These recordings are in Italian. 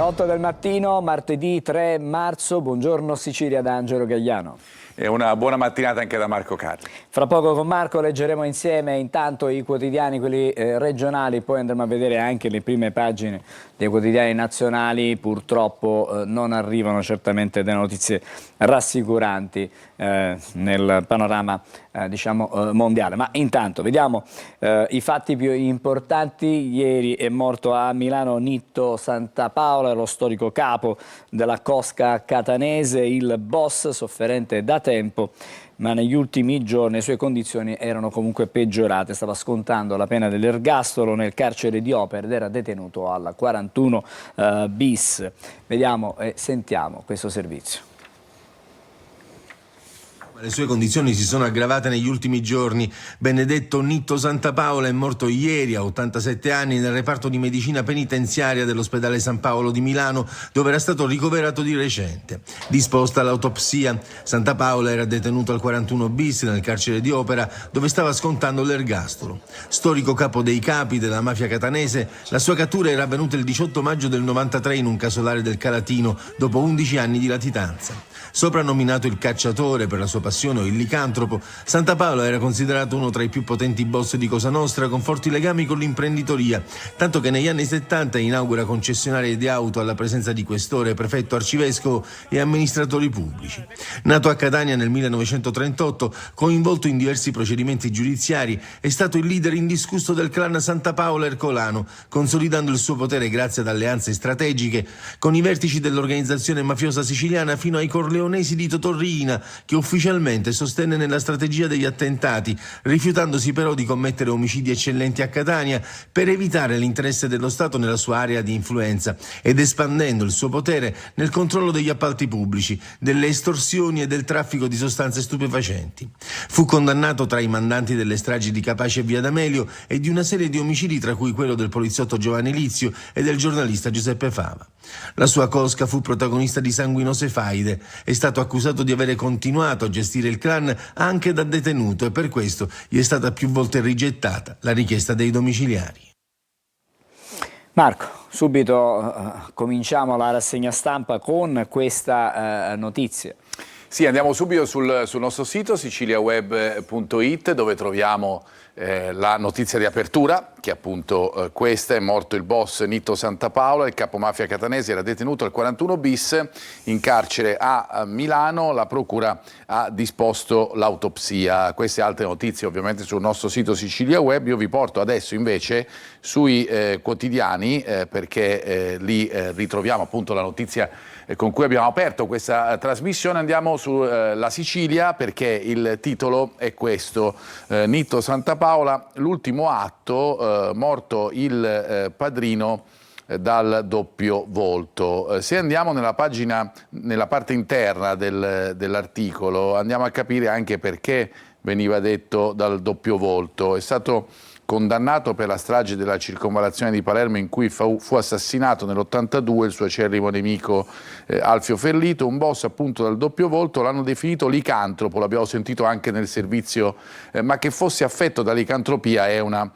8 del mattino, martedì 3 marzo, buongiorno Sicilia da Angelo Gagliano. E una buona mattinata anche da Marco Carli. Fra poco con Marco leggeremo insieme intanto i quotidiani, quelli regionali, poi andremo a vedere anche le prime pagine dei quotidiani nazionali. Purtroppo non arrivano certamente delle notizie rassicuranti nel panorama mondiale. Ma intanto vediamo i fatti più importanti. Ieri è morto a Milano Nitto Santapaola, lo storico capo della cosca catanese, il boss, sofferente da tempo, ma negli ultimi giorni le sue condizioni erano comunque peggiorate. Stava scontando la pena dell'ergastolo nel carcere di Opera ed era detenuto alla 41 bis. Vediamo e sentiamo questo servizio. Le sue condizioni si sono aggravate negli ultimi giorni. Benedetto Nitto Santapaola è morto ieri a 87 anni nel reparto di medicina penitenziaria dell'ospedale San Paolo di Milano, dove era stato ricoverato di recente. Disposta l'autopsia. Santapaola era detenuto al 41 bis nel carcere di Opera, dove stava scontando l'ergastolo. Storico capo dei capi della mafia catanese, la sua cattura era avvenuta il 18 maggio del 93 in un casolare del Calatino, dopo 11 anni di latitanza. Soprannominato il cacciatore per la sua passione o il licantropo, Santapaola era considerato uno tra i più potenti boss di Cosa Nostra, con forti legami con l'imprenditoria, tanto che negli anni 70 inaugura concessionarie di auto alla presenza di questore, prefetto, arcivescovo e amministratori pubblici. Nato a Catania nel 1938, coinvolto in diversi procedimenti giudiziari, è stato il leader indiscusso del clan Santapaola Ercolano, consolidando il suo potere grazie ad alleanze strategiche con i vertici dell'organizzazione mafiosa siciliana fino ai Corleonesi di Totorrina, che ufficialmente sostenne nella strategia degli attentati, rifiutandosi però di commettere omicidi eccellenti a Catania per evitare l'interesse dello Stato nella sua area di influenza ed espandendo il suo potere nel controllo degli appalti pubblici, delle estorsioni e del traffico di sostanze stupefacenti. Fu condannato tra i mandanti delle stragi di Capaci e Via D'Amelio e di una serie di omicidi, tra cui quello del poliziotto Giovanni Lizio e del giornalista Giuseppe Fava. La sua cosca fu protagonista di sanguinose faide. È stato accusato di avere continuato a gestire il clan anche da detenuto e per questo gli è stata più volte rigettata la richiesta dei domiciliari. Marco, subito cominciamo la rassegna stampa con questa notizia. Sì, andiamo subito sul nostro sito siciliaweb.it, dove troviamo la notizia di apertura, che è appunto questa: è morto il boss Nitto Santapaola, il capo mafia catanese, era detenuto al 41 bis in carcere a Milano, la procura ha disposto l'autopsia. Queste altre notizie ovviamente sul nostro sito Sicilia Web. Io vi porto adesso invece sui quotidiani, perché lì ritroviamo appunto la notizia con cui abbiamo aperto questa trasmissione. Andiamo sulla Sicilia, perché il titolo è questo: Nitto Santapaola, l'ultimo atto, morto il padrino dal doppio volto. Se andiamo nella pagina, nella parte interna dell'articolo, andiamo a capire anche perché veniva detto dal doppio volto. È stato condannato per la strage della circonvallazione di Palermo, in cui fu assassinato nell'82 il suo acerrimo nemico Alfio Ferlito, un boss appunto dal doppio volto. L'hanno definito licantropo, l'abbiamo sentito anche nel servizio, ma che fosse affetto da licantropia è una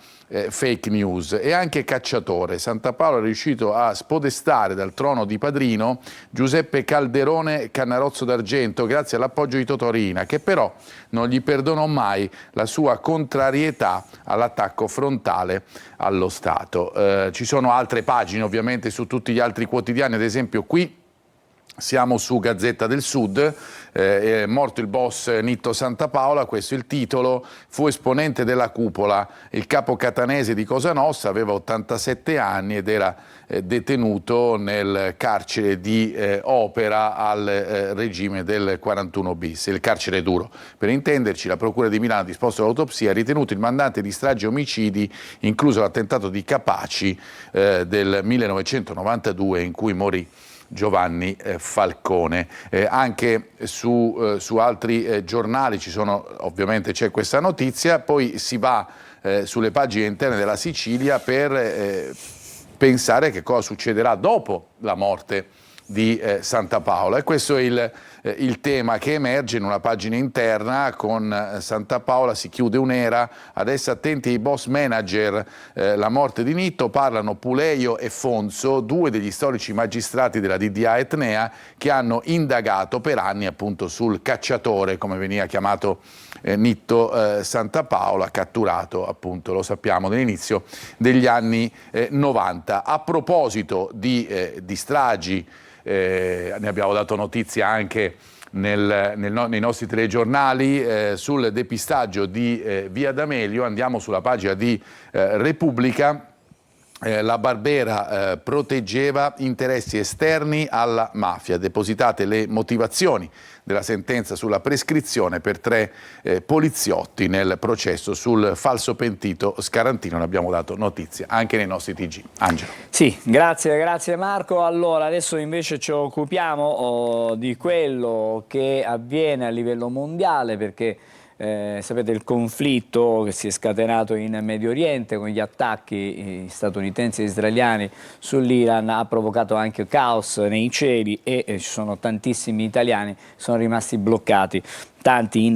fake news. E anche cacciatore. Santapaola è riuscito a spodestare dal trono di padrino Giuseppe Calderone Cannarozzo d'Argento grazie all'appoggio di Totorrina, che però non gli perdonò mai la sua contrarietà all'attacco frontale allo Stato. Ci sono altre pagine ovviamente su tutti gli altri quotidiani, ad esempio qui siamo su Gazzetta del Sud. È morto il boss Nitto Santapaola, questo è il titolo. Fu esponente della cupola, il capo catanese di Cosa Nostra, aveva 87 anni ed era detenuto nel carcere di Opera al regime del 41 bis, il carcere duro. Per intenderci, la procura di Milano ha disposto l'autopsia, ha ritenuto il mandante di stragi e omicidi, incluso l'attentato di Capaci del 1992 in cui morì Giovanni Falcone. Anche su altri giornali ci sono, ovviamente c'è questa notizia. Poi si va sulle pagine interne della Sicilia per pensare che cosa succederà dopo la morte di Santa Paola. E questo è il tema che emerge in una pagina interna. Con Santa Paola si chiude un'era, adesso attenti ai boss manager, la morte di Nitto, parlano Puleio e Fonso, due degli storici magistrati della DDA Etnea che hanno indagato per anni appunto sul cacciatore, come veniva chiamato Nitto Santa Paola, catturato appunto, lo sappiamo, nell'inizio degli anni 90. A proposito di stragi, ne abbiamo dato notizia anche nei nostri telegiornali sul depistaggio di Via D'Amelio. Andiamo sulla pagina di Repubblica. La Barbera proteggeva interessi esterni alla mafia. Depositate le motivazioni della sentenza sulla prescrizione per 3 poliziotti nel processo sul falso pentito Scarantino. Ne abbiamo dato notizia anche nei nostri TG. Angelo. Sì, grazie Marco. Allora, adesso invece ci occupiamo di quello che avviene a livello mondiale, perché sapete, il conflitto che si è scatenato in Medio Oriente con gli attacchi statunitensi e israeliani sull'Iran ha provocato anche caos nei cieli e ci sono tantissimi italiani che sono rimasti bloccati, tanti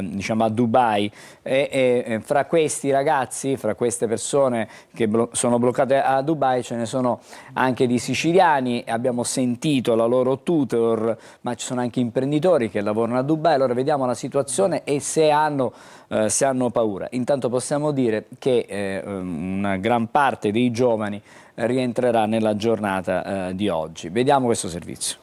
diciamo a Dubai, e fra questi ragazzi, fra queste persone che sono bloccate a Dubai, ce ne sono anche di siciliani. Abbiamo sentito la loro tutor, ma ci sono anche imprenditori che lavorano a Dubai. Allora vediamo la situazione e se hanno paura. Intanto possiamo dire che una gran parte dei giovani rientrerà nella giornata di oggi. Vediamo questo servizio.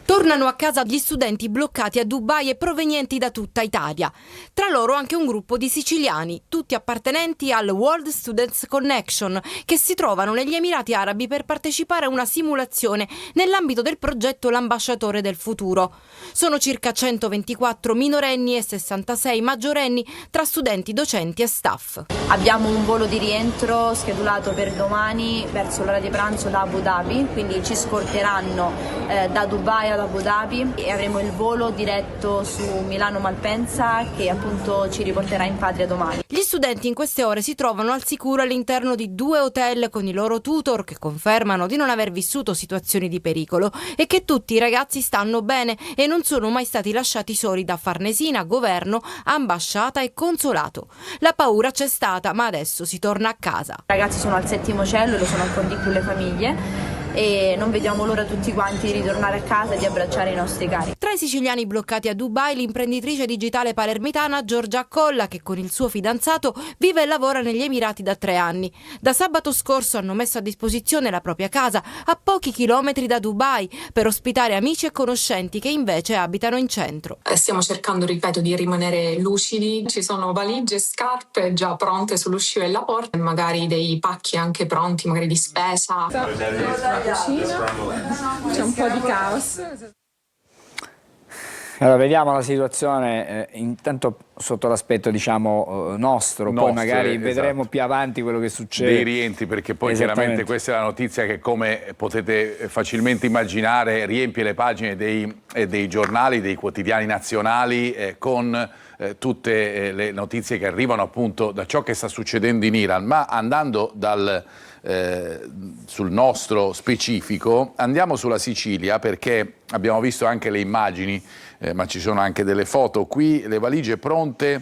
Tornano a casa gli studenti bloccati a Dubai e provenienti da tutta Italia. Tra loro anche un gruppo di siciliani, tutti appartenenti al World Students Connection, che si trovano negli Emirati Arabi per partecipare a una simulazione nell'ambito del progetto L'Ambasciatore del Futuro. Sono circa 124 minorenni e 66 maggiorenni tra studenti, docenti e staff. Abbiamo un volo di rientro schedulato per domani verso l'ora di pranzo da Abu Dhabi, quindi ci scorteranno da Dubai ad Abu Dhabi e avremo il volo diretto su Milano-Malpensa che appunto ci riporterà in patria domani. Gli studenti in queste ore si trovano al sicuro all'interno di 2 hotel con i loro tutor che confermano di non aver vissuto situazioni di pericolo e che tutti i ragazzi stanno bene e non sono mai stati lasciati soli da Farnesina, governo, ambasciata e consolato. La paura c'è stata, ma adesso si torna a casa. I ragazzi sono al 7° cielo e lo sono ancora di più le famiglie, e non vediamo l'ora tutti quanti di ritornare a casa e di abbracciare i nostri cari. Tra i siciliani bloccati a Dubai, l'imprenditrice digitale palermitana Giorgia Accolla, che con il suo fidanzato vive e lavora negli Emirati da 3 anni. Da sabato scorso hanno messo a disposizione la propria casa a pochi chilometri da Dubai per ospitare amici e conoscenti che invece abitano in centro. Stiamo cercando, ripeto, di rimanere lucidi. Ci sono valigie e scarpe già pronte sull'uscita della porta, magari dei pacchi anche pronti, magari di spesa. C'è un po' di caos. Allora, vediamo la situazione intanto sotto l'aspetto, diciamo, nostro, poi magari vedremo più avanti quello che succede. Dei rientri, perché poi chiaramente questa è la notizia che, come potete facilmente immaginare, riempie le pagine dei giornali, dei quotidiani nazionali con tutte le notizie che arrivano appunto da ciò che sta succedendo in Iran. Ma andando sul nostro specifico, andiamo sulla Sicilia, perché abbiamo visto anche le immagini, ma ci sono anche delle foto qui, le valigie pronte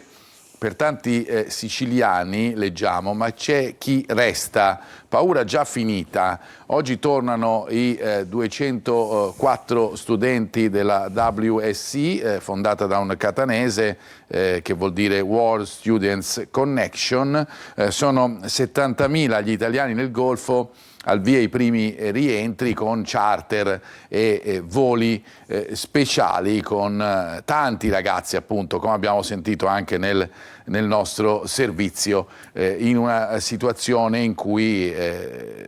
per tanti siciliani, leggiamo, ma c'è chi resta, paura già finita. Oggi tornano i 204 studenti della WSC, fondata da un catanese, che vuol dire World Students Connection. Sono 70.000 gli italiani nel Golfo, al via i primi rientri con charter e voli speciali con tanti ragazzi, appunto, come abbiamo sentito anche nel nostro servizio, in una situazione in cui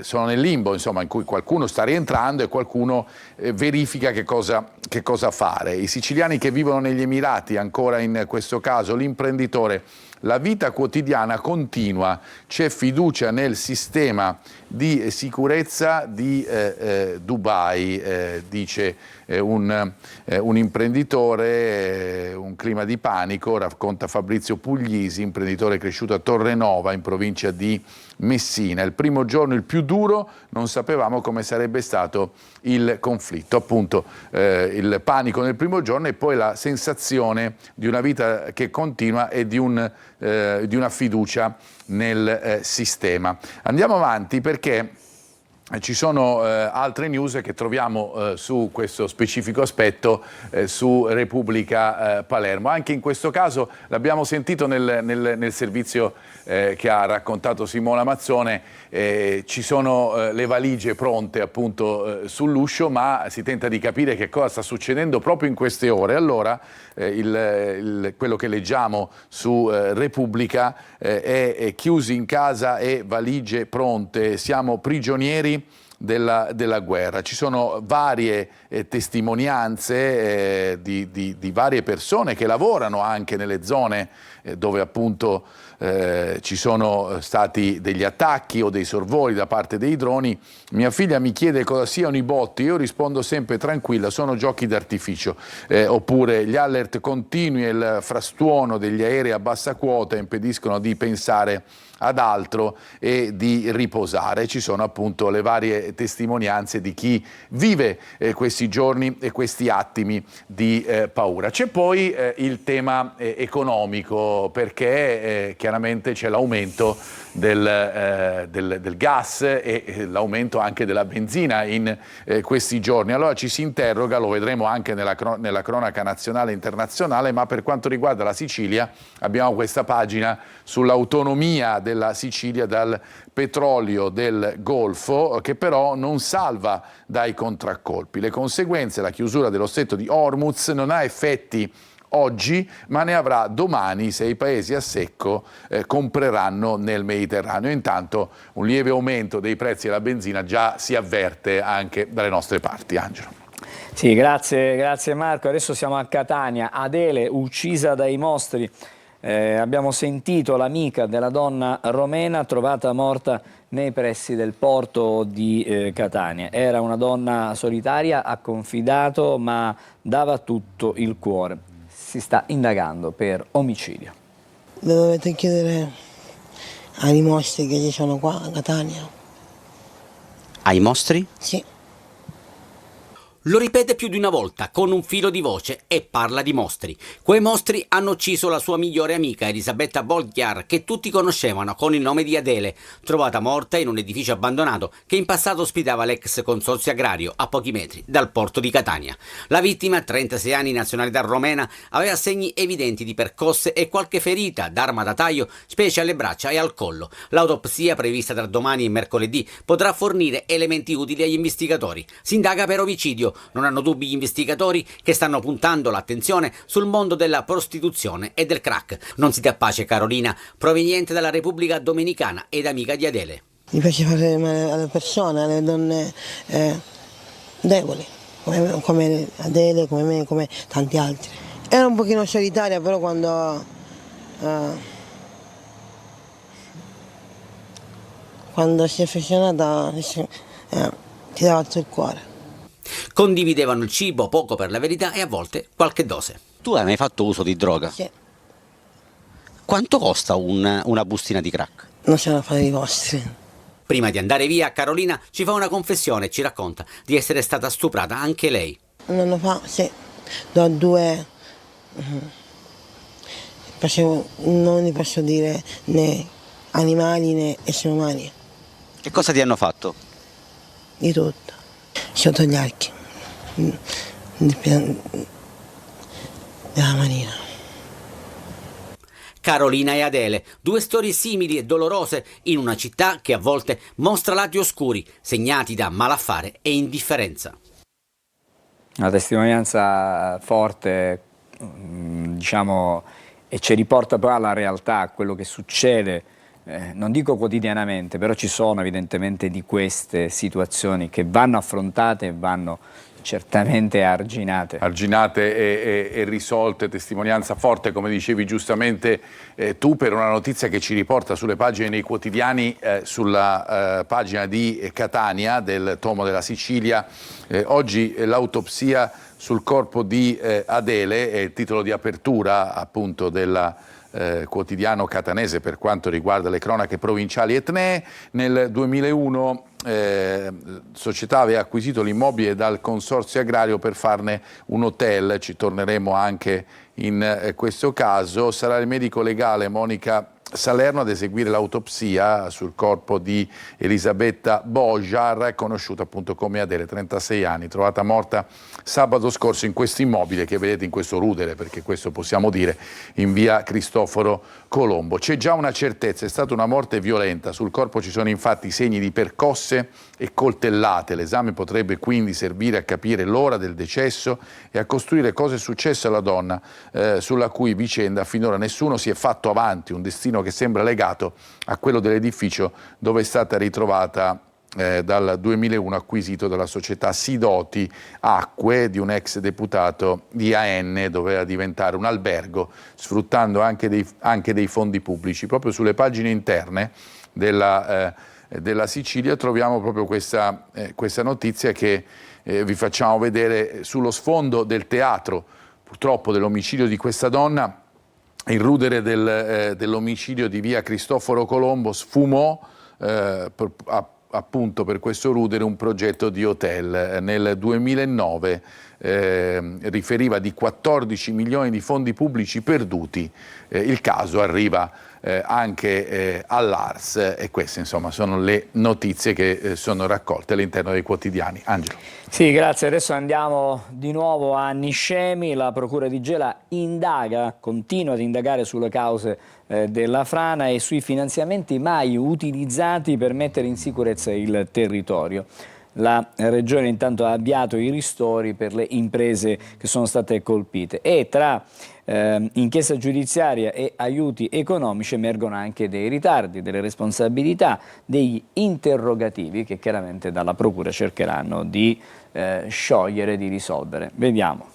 sono nel limbo, insomma, in cui qualcuno sta rientrando e qualcuno verifica che cosa fare. I siciliani che vivono negli Emirati, ancora in questo caso l'imprenditore la vita quotidiana continua, c'è fiducia nel sistema di sicurezza di Dubai, dice un imprenditore, un clima di panico, racconta Fabrizio Puglisi, imprenditore cresciuto a Torrenova in provincia di Messina. Il primo giorno, il più duro, non sapevamo come sarebbe stato il conflitto, appunto il panico nel primo giorno e poi la sensazione di una vita che continua e di una fiducia nel sistema. Andiamo avanti perché ci sono altre news che troviamo su questo specifico aspetto su Repubblica Palermo. Anche in questo caso l'abbiamo sentito nel servizio che ha raccontato Simona Mazzone, ci sono le valigie pronte appunto sull'uscio, ma si tenta di capire che cosa sta succedendo proprio in queste ore. Allora quello che leggiamo su Repubblica è chiusi in casa e valigie pronte, siamo prigionieri della guerra. Ci sono varie testimonianze di varie persone che lavorano anche nelle zone dove appunto ci sono stati degli attacchi o dei sorvoli da parte dei droni. Mia figlia mi chiede cosa siano i botti, io rispondo sempre tranquilla, sono giochi d'artificio. Oppure gli alert continui e il frastuono degli aerei a bassa quota impediscono di pensare ad altro e di riposare. Ci sono appunto le varie testimonianze di chi vive questi giorni e questi attimi di paura. C'è poi il tema economico, perché chiaramente c'è l'aumento del gas e l'aumento anche della benzina in questi giorni. Allora ci si interroga, lo vedremo anche nella cronaca nazionale e internazionale, ma per quanto riguarda la Sicilia abbiamo questa pagina sull'autonomia della Sicilia dal petrolio del Golfo, che però non salva dai contraccolpi. Le conseguenze, la chiusura dello stretto di Hormuz non ha effetti oggi, ma ne avrà domani se i paesi a secco compreranno nel Mediterraneo. Intanto un lieve aumento dei prezzi della benzina già si avverte anche dalle nostre parti. Angelo. Sì, grazie Marco. Adesso siamo a Catania. Adele uccisa dai mostri. Abbiamo sentito l'amica della donna romena trovata morta nei pressi del porto di Catania. Era una donna solitaria, ha confidato, ma dava tutto il cuore. Si sta indagando per omicidio. Lo dovete chiedere ai mostri che ci sono qua a Catania. Ai mostri? Sì. Lo ripete più di una volta con un filo di voce e parla di mostri. Quei mostri hanno ucciso la sua migliore amica Elisabetta Bolgiar, che tutti conoscevano con il nome di Adele, trovata morta in un edificio abbandonato che in passato ospitava l'ex consorzio agrario a pochi metri dal porto di Catania. La vittima, 36 anni, nazionalità romena, aveva segni evidenti di percosse e qualche ferita d'arma da taglio, specie alle braccia e al collo. L'autopsia, prevista tra domani e mercoledì, potrà fornire elementi utili agli investigatori. Si indaga per omicidio. Non hanno dubbi gli investigatori che stanno puntando l'attenzione sul mondo della prostituzione e del crack. Non si dà pace Carolina, proveniente dalla Repubblica Dominicana ed amica di Adele. Mi piace fare male alle persone, alle donne deboli, come Adele, come me, come tanti altri. Era un pochino solitaria, però quando si è affezionata ti dava tutto il cuore. Condividevano il cibo, poco per la verità, e a volte qualche dose. Tu hai mai fatto uso di droga? Sì. Quanto costa una bustina di crack? Non sono affari vostri. Prima di andare via, Carolina ci fa una confessione e ci racconta di essere stata stuprata anche lei. Un anno fa, sì, da due... non ne posso dire né animali né esseri umani. Che cosa ti hanno fatto? Di tutto. Sotto gli archi della manina. Carolina e Adele, due storie simili e dolorose in una città che a volte mostra lati oscuri, segnati da malaffare e indifferenza. Una testimonianza forte, diciamo, e ci riporta poi alla realtà, a quello che succede. Non dico quotidianamente, però ci sono evidentemente di queste situazioni che vanno affrontate e vanno certamente arginate. Arginate e risolte, testimonianza forte, come dicevi giustamente tu, per una notizia che ci riporta sulle pagine dei quotidiani, sulla pagina di Catania, del Tomo della Sicilia. Oggi l'autopsia sul corpo di Adele è il titolo di apertura appunto del quotidiano catanese per quanto riguarda le cronache provinciali etnee. Nel 2001 società aveva acquisito l'immobile dal consorzio agrario per farne un hotel, ci torneremo anche in questo caso. Sarà il medico legale Monica Salerno ad eseguire l'autopsia sul corpo di Elisabetta Bojar, conosciuta appunto come Adele, 36 anni, trovata morta sabato scorso in questo immobile che vedete in questo rudere, perché questo possiamo dire, in via Cristoforo Colombo. C'è già una certezza, è stata una morte violenta, sul corpo ci sono infatti segni di percosse e coltellate. L'esame potrebbe quindi servire a capire l'ora del decesso e a costruire cosa è successo alla donna, sulla cui vicenda finora nessuno si è fatto avanti, un destino che sembra legato a quello dell'edificio dove è stata ritrovata dal 2001, acquisito dalla società Sidoti Acque di un ex deputato di AN, doveva diventare un albergo sfruttando anche dei fondi pubblici. Proprio sulle pagine interne della Sicilia troviamo proprio questa notizia che vi facciamo vedere sullo sfondo del teatro, purtroppo, dell'omicidio di questa donna. Il rudere dell'omicidio di via Cristoforo Colombo sfumò appunto per questo rudere un progetto di hotel. Nel 2009 riferiva di 14 milioni di fondi pubblici perduti. Il caso arriva anche all'Ars e queste insomma sono le notizie che sono raccolte all'interno dei quotidiani. Angelo. Sì, grazie. Adesso andiamo di nuovo a Niscemi. La Procura di Gela continua ad indagare sulle cause della frana e sui finanziamenti mai utilizzati per mettere in sicurezza il territorio. La Regione intanto ha avviato i ristori per le imprese che sono state colpite e tra inchiesta giudiziaria e aiuti economici emergono anche dei ritardi, delle responsabilità, degli interrogativi che chiaramente dalla Procura cercheranno di sciogliere, di risolvere. Vediamo.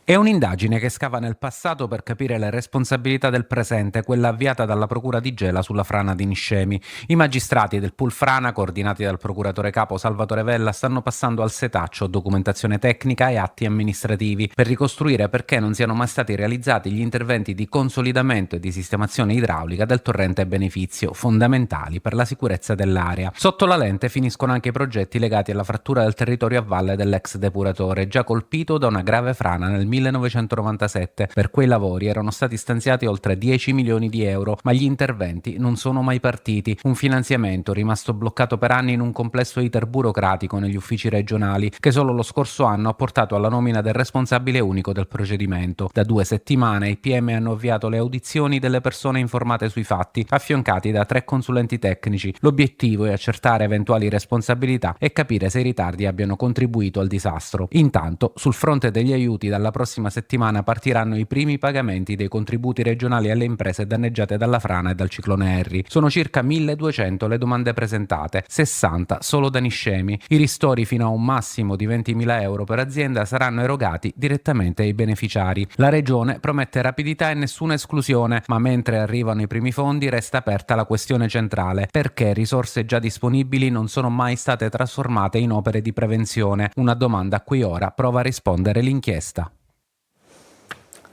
È un'indagine che scava nel passato per capire le responsabilità del presente, quella avviata dalla Procura di Gela sulla frana di Niscemi. I magistrati del pool frana, coordinati dal procuratore capo Salvatore Vella, stanno passando al setaccio documentazione tecnica e atti amministrativi per ricostruire perché non siano mai stati realizzati gli interventi di consolidamento e di sistemazione idraulica del torrente Benefizio, fondamentali per la sicurezza dell'area. Sotto la lente finiscono anche i progetti legati alla frattura del territorio a valle dell'ex depuratore, già colpito da una grave frana nel 1997. Per quei lavori erano stati stanziati oltre 10 milioni di euro, ma gli interventi non sono mai partiti. Un finanziamento rimasto bloccato per anni in un complesso iter burocratico negli uffici regionali, che solo lo scorso anno ha portato alla nomina del responsabile unico del procedimento. Da 2 settimane i PM hanno avviato le audizioni delle persone informate sui fatti, affiancati da 3 consulenti tecnici. L'obiettivo è accertare eventuali responsabilità e capire se i ritardi abbiano contribuito al disastro. Intanto, sul fronte degli aiuti, dalla prossima settimana partiranno i primi pagamenti dei contributi regionali alle imprese danneggiate dalla frana e dal ciclone Harry. Sono circa 1200 le domande presentate, 60 solo da Niscemi. I ristori fino a un massimo di 20.000 euro per azienda saranno erogati direttamente ai beneficiari. La Regione promette rapidità e nessuna esclusione, ma mentre arrivano i primi fondi resta aperta la questione centrale: perché risorse già disponibili non sono mai state trasformate in opere di prevenzione? Una domanda a cui ora prova a rispondere l'inchiesta.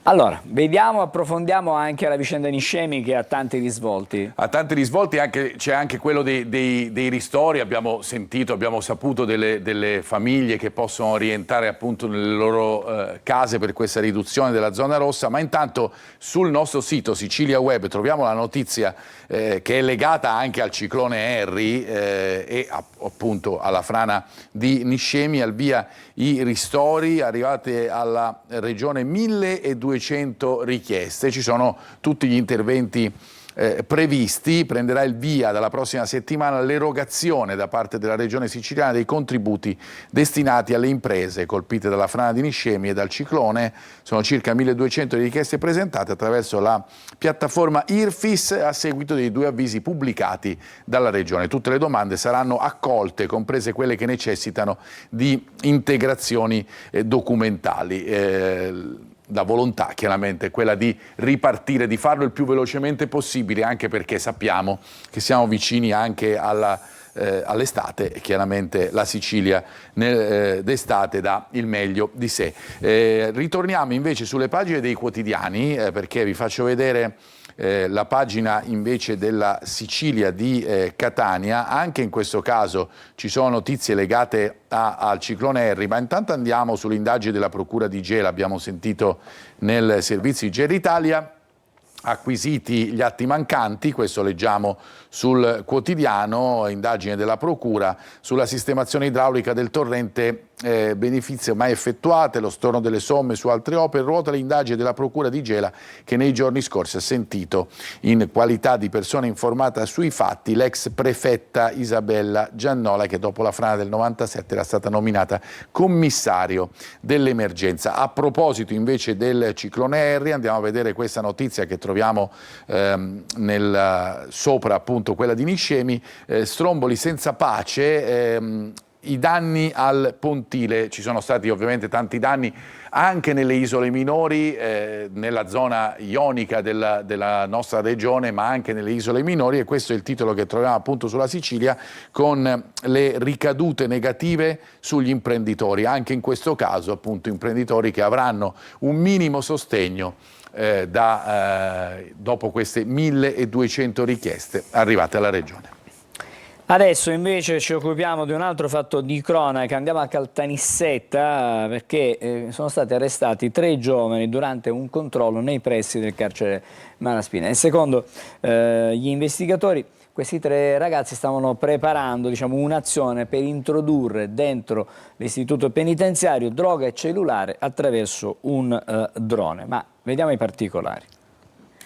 Allora, vediamo, approfondiamo anche la vicenda Niscemi, che ha tanti risvolti. Ha tanti risvolti, c'è anche quello dei ristori. Abbiamo saputo delle famiglie che possono rientrare appunto nelle loro case per questa riduzione della zona rossa, ma intanto sul nostro sito Sicilia Web troviamo la notizia che è legata anche al ciclone Harry e appunto alla frana di Niscemi. Al via i ristori, arrivate alla Regione 1200 richieste, ci sono tutti gli interventi previsti. Prenderà il via dalla prossima settimana l'erogazione da parte della Regione siciliana dei contributi destinati alle imprese colpite dalla frana di Niscemi e dal ciclone. Sono circa 1200 le richieste presentate attraverso la piattaforma IRFIS a seguito dei 2 avvisi pubblicati dalla Regione. Tutte le domande saranno accolte, comprese quelle che necessitano di integrazioni documentali. La volontà chiaramente è quella di ripartire, di farlo il più velocemente possibile, anche perché sappiamo che siamo vicini anche all'estate e chiaramente la Sicilia d'estate dà il meglio di sé. Ritorniamo invece sulle pagine dei quotidiani perché vi faccio vedere la pagina invece della Sicilia di Catania. Anche in questo caso ci sono notizie legate al ciclone Harry, ma intanto andiamo sull'indagine della Procura di Gela. Abbiamo sentito nel servizio di Gela Italia, acquisiti gli atti mancanti, questo leggiamo sul quotidiano, indagine della Procura sulla sistemazione idraulica del torrente benefizie mai effettuate, lo storno delle somme su altre opere, ruota l'indagine della Procura di Gela che nei giorni scorsi ha sentito in qualità di persona informata sui fatti l'ex prefetta Isabella Giannola, che dopo la frana del 97 era stata nominata commissario dell'emergenza. A proposito invece del ciclone Harry, andiamo a vedere questa notizia che troviamo sopra appunto quella di Niscemi, stromboli senza pace. I danni al pontile, ci sono stati ovviamente tanti danni anche nelle isole minori, nella zona ionica della nostra regione, ma anche nelle isole minori, e questo è il titolo che troviamo appunto sulla Sicilia, con le ricadute negative sugli imprenditori, anche in questo caso appunto imprenditori che avranno un minimo sostegno dopo queste 1200 richieste arrivate alla regione. Adesso invece ci occupiamo di un altro fatto di cronaca, andiamo a Caltanissetta perché sono stati arrestati 3 giovani durante un controllo nei pressi del carcere Malaspina. E secondo gli investigatori questi 3 ragazzi stavano preparando, diciamo, un'azione per introdurre dentro l'istituto penitenziario droga e cellulare attraverso un drone. Ma vediamo i particolari.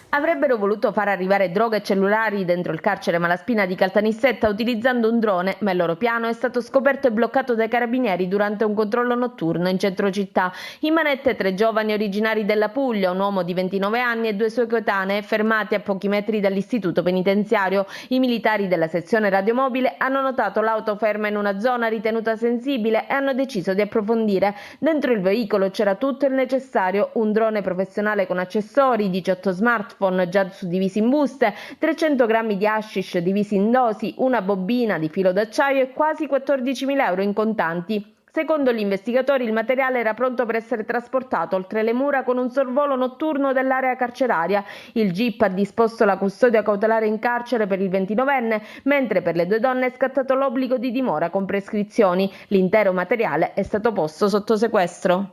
Avrebbero voluto far arrivare droga e cellulari dentro il carcere Malaspina di Caltanissetta utilizzando un drone, ma il loro piano è stato scoperto e bloccato dai carabinieri durante un controllo notturno in centro città. In manette 3 giovani originari della Puglia, un uomo di 29 anni e 2 sue coetanee, fermati a pochi metri dall'istituto penitenziario. I militari della sezione radiomobile hanno notato l'auto ferma in una zona ritenuta sensibile e hanno deciso di approfondire. Dentro il veicolo c'era tutto il necessario: un drone professionale con accessori, 18 smartphone già suddivisi in buste, 300 grammi di hashish divisi in dosi, una bobina di filo d'acciaio e quasi 14.000 euro in contanti. Secondo gli investigatori il materiale era pronto per essere trasportato oltre le mura con un sorvolo notturno dell'area carceraria. Il GIP ha disposto la custodia cautelare in carcere per il 29enne, mentre per le 2 donne è scattato l'obbligo di dimora con prescrizioni. L'intero materiale è stato posto sotto sequestro.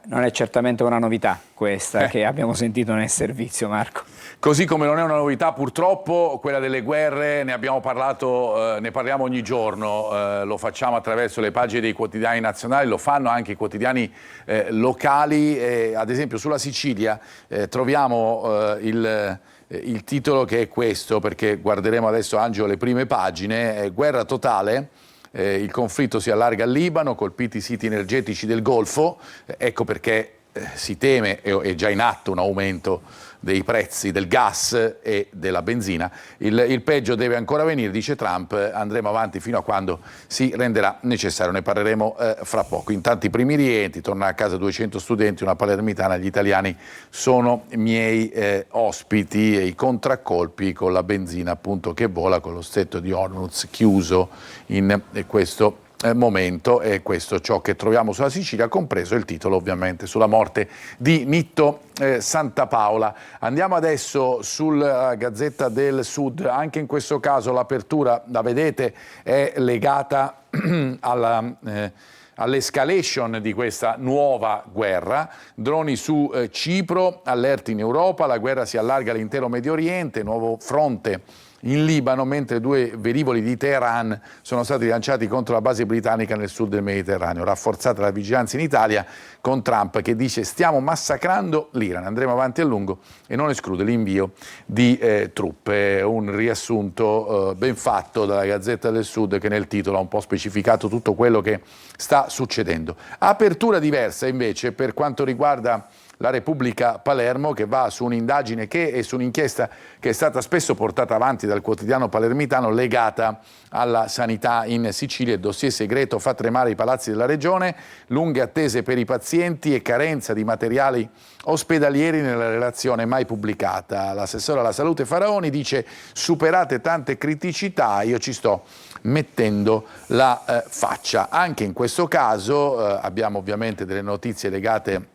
Non è certamente una novità questa che abbiamo sentito nel servizio, Marco. Così come non è una novità purtroppo quella delle guerre, ne abbiamo parlato, ne parliamo ogni giorno, lo facciamo attraverso le pagine dei quotidiani nazionali, lo fanno anche i quotidiani locali, ad esempio sulla Sicilia troviamo il titolo che è questo, perché guarderemo adesso, Angelo, le prime pagine, guerra totale. Il conflitto si allarga al Libano, colpiti i siti energetici del Golfo, ecco perché si teme, è già in atto un aumento dei prezzi del gas e della benzina. Il peggio deve ancora venire, dice Trump, andremo avanti fino a quando si renderà necessario, ne parleremo fra poco. Intanto i primi rientri, tornano a casa 200 studenti, una palermitana, gli italiani sono miei ospiti, e i contraccolpi con la benzina appunto che vola, con lo stretto di Hormuz chiuso in questo momento, e questo ciò che troviamo sulla Sicilia, compreso il titolo ovviamente sulla morte di Nitto Santapaola. Andiamo adesso sulla Gazzetta del Sud, anche in questo caso l'apertura, la vedete, è legata all'escalation di questa nuova guerra. Droni su Cipro, allerti in Europa, la guerra si allarga all'intero Medio Oriente, nuovo fronte in Libano, mentre 2 velivoli di Teheran sono stati lanciati contro la base britannica nel sud del Mediterraneo. Rafforzata la vigilanza in Italia, con Trump che dice stiamo massacrando l'Iran, andremo avanti a lungo e non esclude l'invio di truppe. Un riassunto ben fatto dalla Gazzetta del Sud, che nel titolo ha un po' specificato tutto quello che sta succedendo. Apertura diversa invece per quanto riguarda la Repubblica Palermo, che va su un'indagine e su un'inchiesta che è stata spesso portata avanti dal quotidiano palermitano, legata alla sanità in Sicilia. Il dossier segreto fa tremare i palazzi della regione, lunghe attese per i pazienti e carenza di materiali ospedalieri nella relazione mai pubblicata. L'assessore alla salute Faraoni dice: superate tante criticità, io ci sto mettendo la faccia. Anche in questo caso abbiamo ovviamente delle notizie legate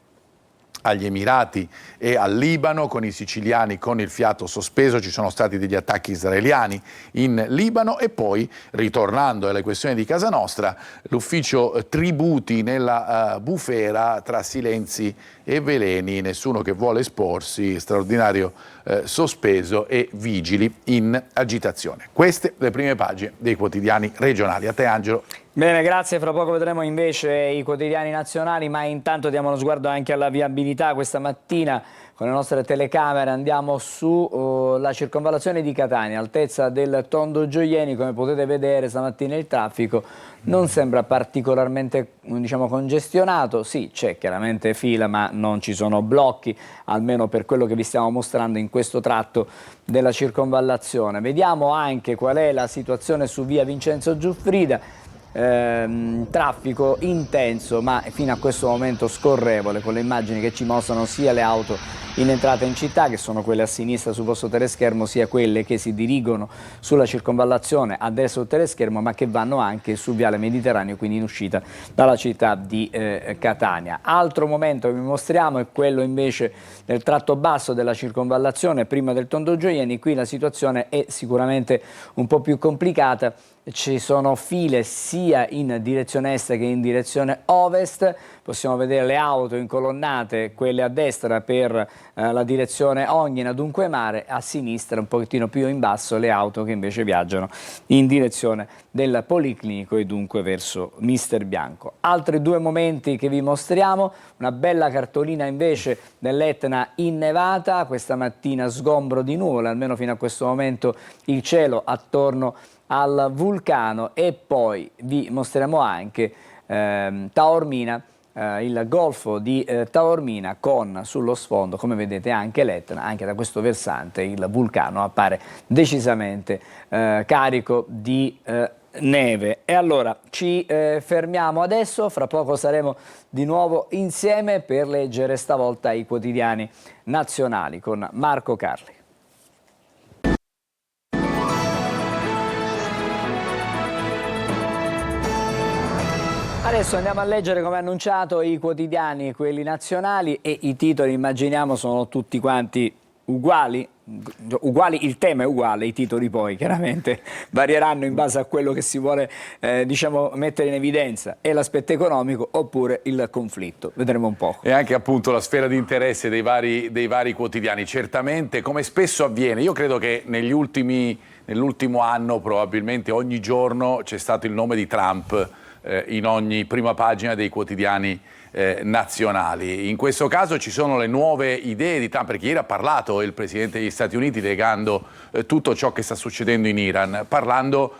agli Emirati e al Libano, con i siciliani con il fiato sospeso. Ci sono stati degli attacchi israeliani in Libano. E poi, ritornando alle questioni di casa nostra, l'ufficio tributi nella bufera, tra silenzi e veleni, nessuno che vuole esporsi, straordinario sospeso e vigili in agitazione. Queste le prime pagine dei quotidiani regionali. A te, Angelo. Bene, grazie. Fra poco vedremo invece i quotidiani nazionali, ma intanto diamo uno sguardo anche alla viabilità. Questa mattina con le nostre telecamere andiamo sulla circonvallazione di Catania, altezza del Tondo Gioieni. Come potete vedere, stamattina il traffico non sembra particolarmente, diciamo, congestionato. Sì, c'è chiaramente fila, ma non ci sono blocchi, almeno per quello che vi stiamo mostrando in questo tratto della circonvallazione. Vediamo anche qual è la situazione su via Vincenzo Giuffrida. Traffico intenso, ma fino a questo momento scorrevole, con le immagini che ci mostrano sia le auto in entrata in città, che sono quelle a sinistra sul vostro teleschermo, sia quelle che si dirigono sulla circonvallazione a destra del teleschermo, ma che vanno anche su Viale Mediterraneo, quindi in uscita dalla città di Catania. Altro momento che vi mostriamo è quello invece del tratto basso della circonvallazione, prima del Tondo Gioieni. Qui la situazione è sicuramente un po' più complicata. Ci sono file sia in direzione est che in direzione ovest. Possiamo vedere le auto incolonnate, quelle a destra per la direzione Ognina, dunque mare, a sinistra un pochettino più in basso le auto che invece viaggiano in direzione del Policlinico e dunque verso Mister Bianco. Altri 2 momenti che vi mostriamo: una bella cartolina invece dell'Etna innevata, questa mattina sgombro di nuvole, almeno fino a questo momento il cielo attorno al vulcano. E poi vi mostriamo anche Taormina, il golfo di Taormina, con sullo sfondo, come vedete, anche l'Etna. Anche da questo versante il vulcano appare decisamente carico di neve. E allora ci fermiamo adesso, fra poco saremo di nuovo insieme per leggere stavolta i quotidiani nazionali con Marco Carli. Adesso andiamo a leggere, come annunciato, i quotidiani, quelli nazionali, e i titoli, immaginiamo, sono tutti quanti uguali. Il tema è uguale, i titoli poi chiaramente varieranno in base a quello che si vuole diciamo, mettere in evidenza. È l'aspetto economico oppure il conflitto, vedremo un po'. E anche appunto la sfera di interesse dei vari quotidiani. Certamente, come spesso avviene, io credo che nell'ultimo anno probabilmente ogni giorno c'è stato il nome di Trump in ogni prima pagina dei quotidiani nazionali. In questo caso ci sono le nuove idee di Trump, perché ieri ha parlato il Presidente degli Stati Uniti legando tutto ciò che sta succedendo in Iran, parlando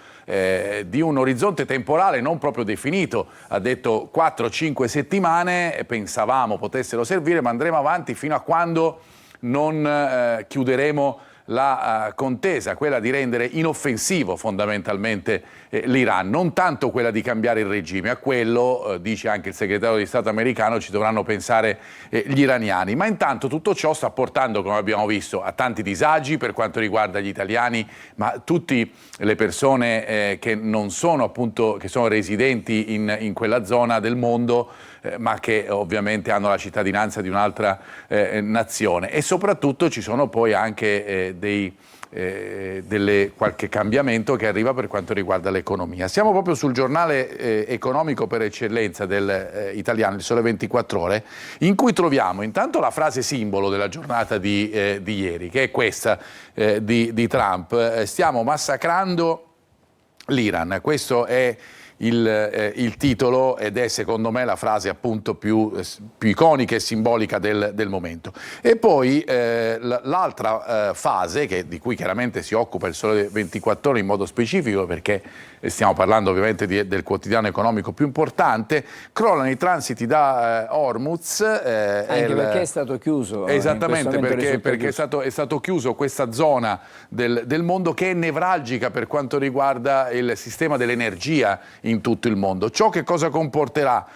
di un orizzonte temporale non proprio definito. Ha detto 4-5 settimane, pensavamo potessero servire, ma andremo avanti fino a quando non chiuderemo la contesa, quella di rendere inoffensivo fondamentalmente l'Iran, non tanto quella di cambiare il regime. A quello, dice anche il segretario di Stato americano, ci dovranno pensare gli iraniani. Ma intanto tutto ciò sta portando, come abbiamo visto, a tanti disagi per quanto riguarda gli italiani, ma tutte le persone che non sono appunto, che sono residenti in quella zona del mondo, ma che ovviamente hanno la cittadinanza di un'altra nazione. E soprattutto ci sono poi anche qualche cambiamento che arriva per quanto riguarda l'economia. Siamo proprio sul giornale economico per eccellenza del italiano, il Sole 24 Ore, in cui troviamo intanto la frase simbolo della giornata di ieri, che è questa di Trump: stiamo massacrando l'Iran. Questo è il titolo ed è secondo me la frase appunto più iconica e simbolica del momento. E poi l'altra fase di cui chiaramente si occupa il Sole 24 Ore in modo specifico, perché stiamo parlando ovviamente del quotidiano economico più importante: crollano i transiti da Hormuz. Anche perché è stato chiuso. Esattamente, perché è stato chiuso questa zona del mondo che è nevralgica per quanto riguarda il sistema dell'energia in tutto il mondo. Ciò che cosa comporterà,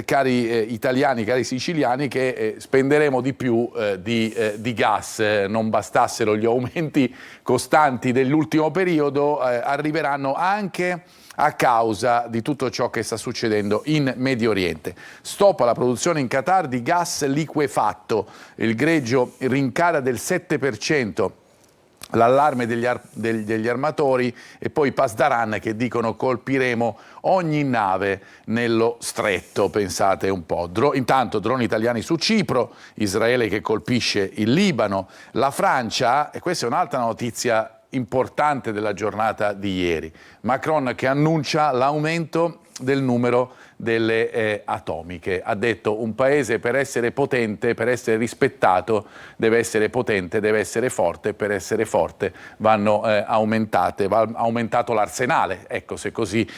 cari italiani, cari siciliani, che spenderemo di più di gas. Non bastassero gli aumenti costanti dell'ultimo periodo, arriveranno anche a causa di tutto ciò che sta succedendo in Medio Oriente. Stop alla produzione in Qatar di gas liquefatto, il greggio rincara del 7%. L'allarme degli armatori, e poi Pasdaran che dicono colpiremo ogni nave nello stretto, pensate un po'. Intanto droni italiani su Cipro, Israele che colpisce il Libano, la Francia, e questa è un'altra notizia importante della giornata di ieri, Macron che annuncia l'aumento del numero delle atomiche. Ha detto: un paese per essere potente, per essere rispettato, deve essere potente, deve essere forte, per essere forte va aumentato l'arsenale, ecco, se così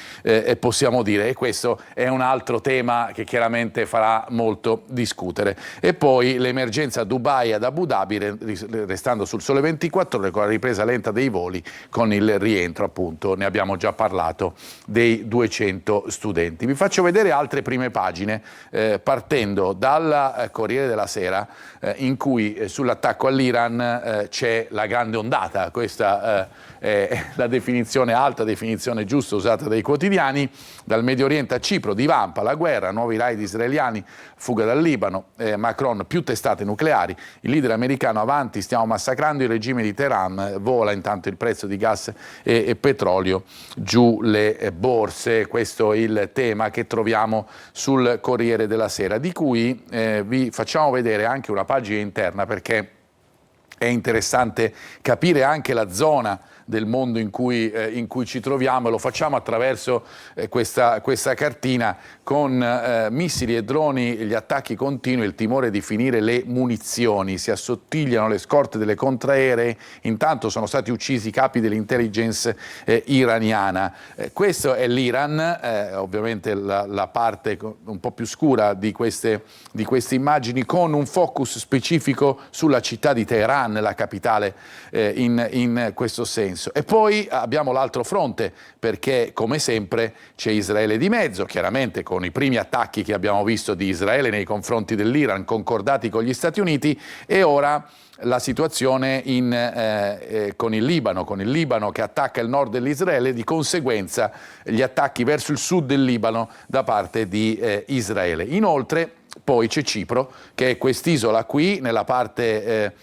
possiamo dire, e questo è un altro tema che chiaramente farà molto discutere. E poi l'emergenza Dubai ad Abu Dhabi, restando sul Sole 24 Ore, con la ripresa lenta dei voli, con il rientro appunto, ne abbiamo già parlato, dei 200 studenti. Vi faccio vedere altre prime pagine, partendo dal Corriere della Sera, in cui sull'attacco all'Iran c'è la grande ondata. Questa è la definizione, alta definizione giusta usata dai quotidiani. Dal Medio Oriente a Cipro, divampa la guerra, nuovi raid israeliani, fuga dal Libano, Macron, più testate nucleari, il leader americano: avanti, stiamo massacrando il regime di Teheran, vola intanto il prezzo di gas e petrolio, giù le borse. Questo è il tema che troviamo sul Corriere della Sera, di cui vi facciamo vedere anche una pagina interna, perché è interessante capire anche la zona del mondo in cui ci troviamo, e lo facciamo attraverso questa cartina con missili e droni, gli attacchi continui, il timore di finire le munizioni, si assottigliano le scorte delle contraeree, intanto sono stati uccisi i capi dell'intelligence iraniana. Questo è l'Iran, ovviamente la parte un po' più scura di queste immagini, con un focus specifico sulla città di Teheran, la capitale, in questo senso. E poi abbiamo l'altro fronte, perché come sempre c'è Israele di mezzo, chiaramente con i primi attacchi che abbiamo visto di Israele nei confronti dell'Iran, concordati con gli Stati Uniti, e ora la situazione con il Libano che attacca il nord dell'Israele, di conseguenza gli attacchi verso il sud del Libano da parte di Israele. Inoltre poi c'è Cipro, che è quest'isola qui nella parte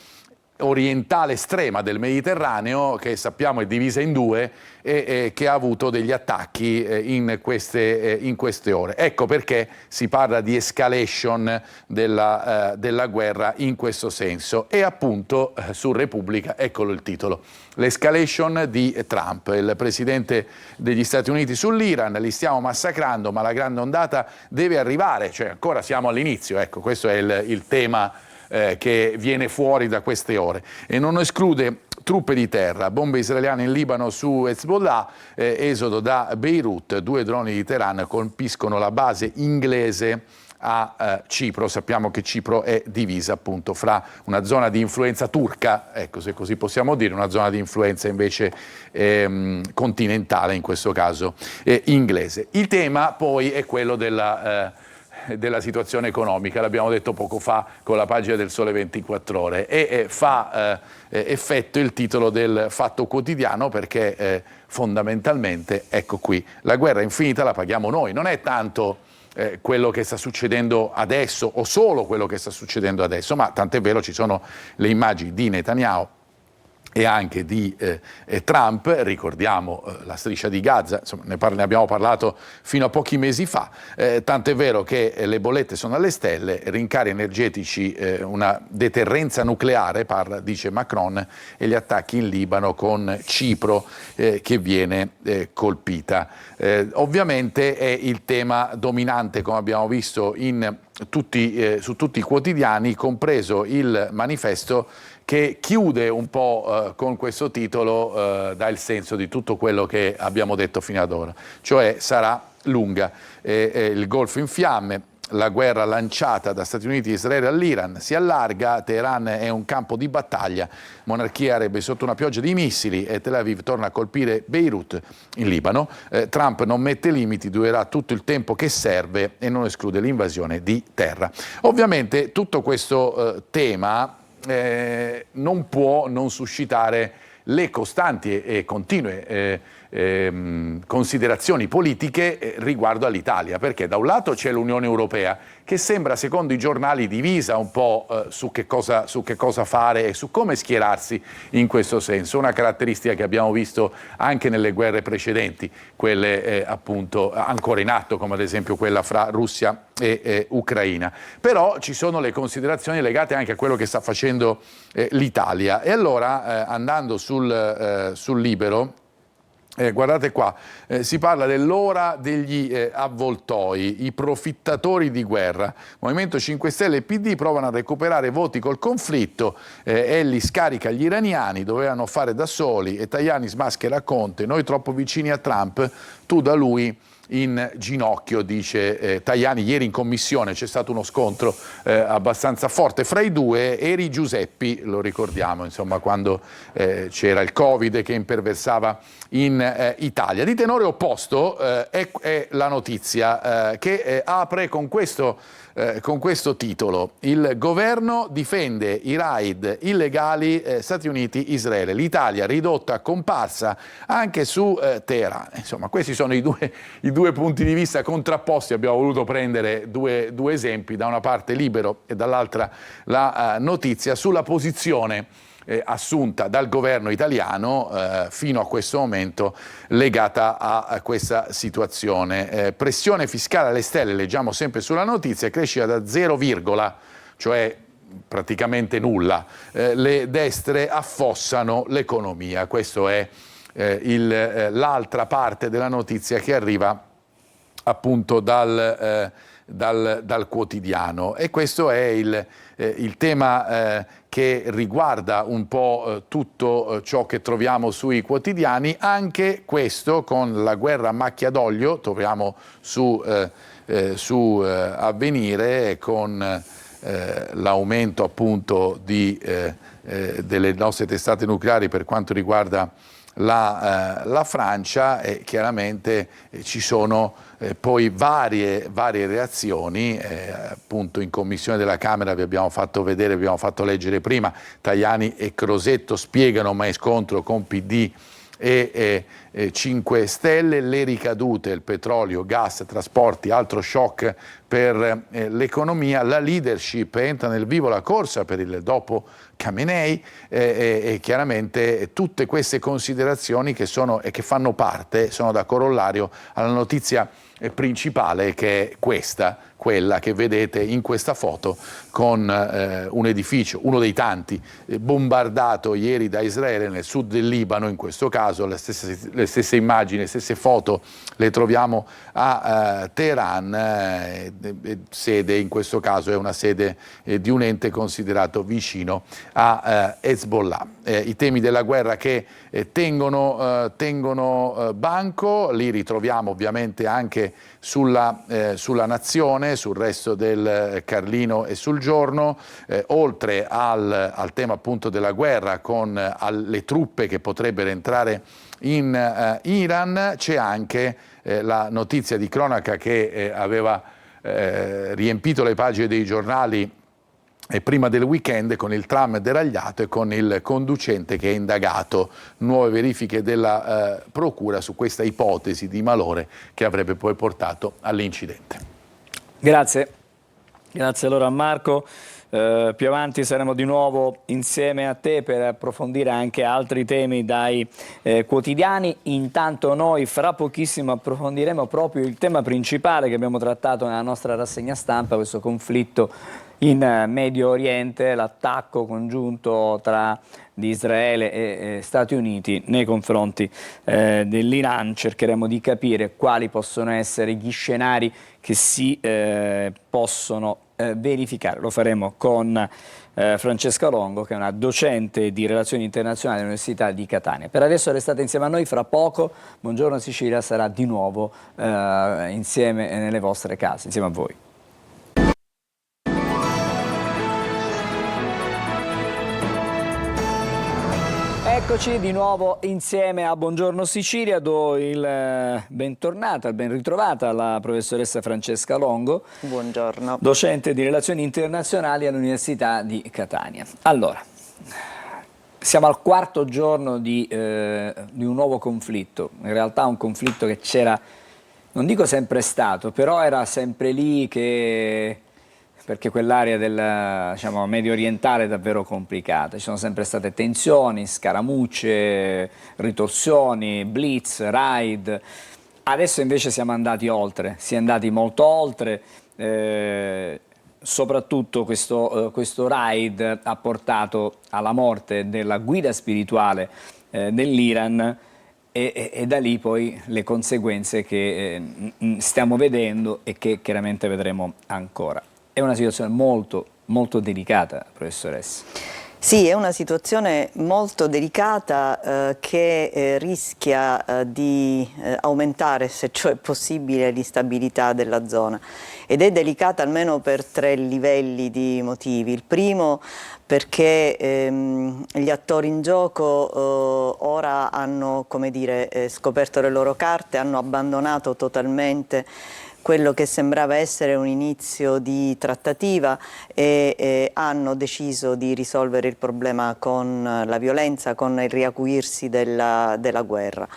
orientale estrema del Mediterraneo, che sappiamo è divisa in due e che ha avuto degli attacchi in queste ore. Ecco perché si parla di escalation della guerra in questo senso. E appunto su Repubblica, eccolo il titolo: l'escalation di Trump, il presidente degli Stati Uniti sull'Iran: li stiamo massacrando ma la grande ondata deve arrivare, cioè ancora siamo all'inizio. Ecco, questo è il tema che viene fuori da queste ore, e non esclude truppe di terra, bombe israeliane in Libano su Hezbollah, esodo da Beirut, 2 droni di Teheran colpiscono la base inglese a Cipro. Sappiamo che Cipro è divisa appunto fra una zona di influenza turca, ecco, se così possiamo dire, una zona di influenza invece continentale, in questo caso inglese. Il tema poi è quello della situazione economica, l'abbiamo detto poco fa con la pagina del Sole 24 Ore, e fa effetto il titolo del Fatto Quotidiano, perché fondamentalmente, ecco qui, la guerra infinita la paghiamo noi. Non è tanto quello che sta succedendo adesso, o solo quello che sta succedendo adesso, ma tant'è vero ci sono le immagini di Netanyahu e anche di Trump. Ricordiamo la striscia di Gaza, insomma, ne abbiamo parlato fino a pochi mesi fa, tant'è vero che le bollette sono alle stelle, rincari energetici, una deterrenza nucleare, dice Macron, e gli attacchi in Libano con Cipro che viene colpita. Ovviamente è il tema dominante, come abbiamo visto su tutti i quotidiani, compreso il Manifesto, che chiude un po' con questo titolo, dà il senso di tutto quello che abbiamo detto fino ad ora, cioè sarà lunga. Il Golfo in fiamme, la guerra lanciata da Stati Uniti e Israele all'Iran si allarga, Teheran è un campo di battaglia, monarchie arabe sotto una pioggia di missili e Tel Aviv torna a colpire Beirut in Libano. Trump non mette limiti, durerà tutto il tempo che serve e non esclude l'invasione di terra. Ovviamente tutto questo tema non può non suscitare le costanti e continue considerazioni politiche riguardo all'Italia, perché da un lato c'è l'Unione Europea che sembra, secondo i giornali, divisa un po' su che cosa fare e su come schierarsi in questo senso, una caratteristica che abbiamo visto anche nelle guerre precedenti, quelle appunto ancora in atto, come ad esempio quella fra Russia e Ucraina. Però ci sono le considerazioni legate anche a quello che sta facendo l'Italia. E allora, andando sul Libero, guardate qua, si parla dell'ora degli avvoltoi, i profittatori di guerra. Movimento 5 Stelle e PD provano a recuperare voti col conflitto, Elli scarica gli iraniani, dovevano fare da soli, e Tajani smaschera Conte, noi troppo vicini a Trump, tu da lui in ginocchio, dice Tajani. Ieri in commissione c'è stato uno scontro abbastanza forte fra i due. Eri Giuseppi, lo ricordiamo, insomma, quando c'era il Covid che imperversava in Italia. Di tenore opposto è la notizia che apre con questo titolo: il governo difende i raid illegali Stati Uniti-Israele, l'Italia ridotta a comparsa anche su Teheran. Insomma, questi sono i due punti di vista contrapposti. Abbiamo voluto prendere due esempi, da una parte Libero e dall'altra la notizia, sulla posizione assunta dal governo italiano fino a questo momento legata a questa situazione. Pressione fiscale alle stelle, leggiamo sempre sulla notizia, crescita da 0, cioè praticamente nulla. Le destre affossano l'economia. Questo è l'altra parte della notizia che arriva appunto dal quotidiano, e questo è il tema che riguarda un po' tutto ciò che troviamo sui quotidiani. Anche questo, con la guerra a macchia d'olio, troviamo su Avvenire, con l'aumento appunto delle nostre testate nucleari per quanto riguarda la Francia, e chiaramente ci sono poi varie reazioni. Appunto in commissione della Camera vi abbiamo fatto vedere, vi abbiamo fatto leggere prima, Tajani e Crosetto spiegano mai scontro con PD e 5 Stelle, le ricadute, il petrolio, gas, trasporti, altro shock per l'economia. La leadership entra nel vivo la corsa per il dopo Khamenei, e chiaramente tutte queste considerazioni che fanno parte, sono da corollario alla notizia principale, che è quella che vedete in questa foto, con un edificio, uno dei tanti, bombardato ieri da Israele nel sud del Libano. In questo caso le stesse immagini, le stesse foto le troviamo a Teheran, sede, in questo caso è una sede di un ente considerato vicino a Hezbollah. I temi della guerra che tengono banco li ritroviamo ovviamente anche sulla Nazione, sul Resto del Carlino e sul Giorno. Oltre al tema appunto della guerra, con le truppe che potrebbero entrare in Iran, c'è anche la notizia di cronaca che aveva riempito le pagine dei giornali prima del weekend, con il tram deragliato e con il conducente che è indagato. Nuove verifiche della procura su questa ipotesi di malore che avrebbe poi portato all'incidente. Grazie allora a Marco. Più avanti saremo di nuovo insieme a te per approfondire anche altri temi dai quotidiani. Intanto noi fra pochissimo approfondiremo proprio il tema principale che abbiamo trattato nella nostra rassegna stampa, questo conflitto in Medio Oriente, l'attacco congiunto di Israele e Stati Uniti nei confronti dell'Iran. Cercheremo di capire quali possono essere gli scenari che si possono verificare. Lo faremo con Francesca Longo, che è una docente di relazioni internazionali all'Università di Catania. Per adesso restate insieme a noi, fra poco Buongiorno Sicilia sarà di nuovo insieme nelle vostre case, insieme a voi. Eccoci di nuovo insieme a Buongiorno Sicilia, do il bentornata, ben ritrovata alla professoressa Francesca Longo. Buongiorno. Docente di relazioni internazionali all'Università di Catania. Allora, siamo al quarto giorno di un nuovo conflitto, in realtà un conflitto che c'era, non dico sempre stato, però era sempre lì perché quell'area del medio orientale è davvero complicata, ci sono sempre state tensioni, scaramucce, ritorsioni, blitz, raid. Adesso invece siamo andati oltre, si è andati molto oltre, soprattutto questo raid ha portato alla morte della guida spirituale dell'Iran e da lì poi le conseguenze che stiamo vedendo e che chiaramente vedremo ancora. È una situazione molto, molto delicata, professoressa. Sì, è una situazione molto delicata che rischia di aumentare, se ciò è possibile, l'instabilità della zona. Ed è delicata almeno per 3 livelli di motivi. Il primo perché gli attori in gioco ora hanno, come dire, scoperto le loro carte, hanno abbandonato totalmente quello che sembrava essere un inizio di trattativa e hanno deciso di risolvere il problema con la violenza, con il riacuirsi della guerra.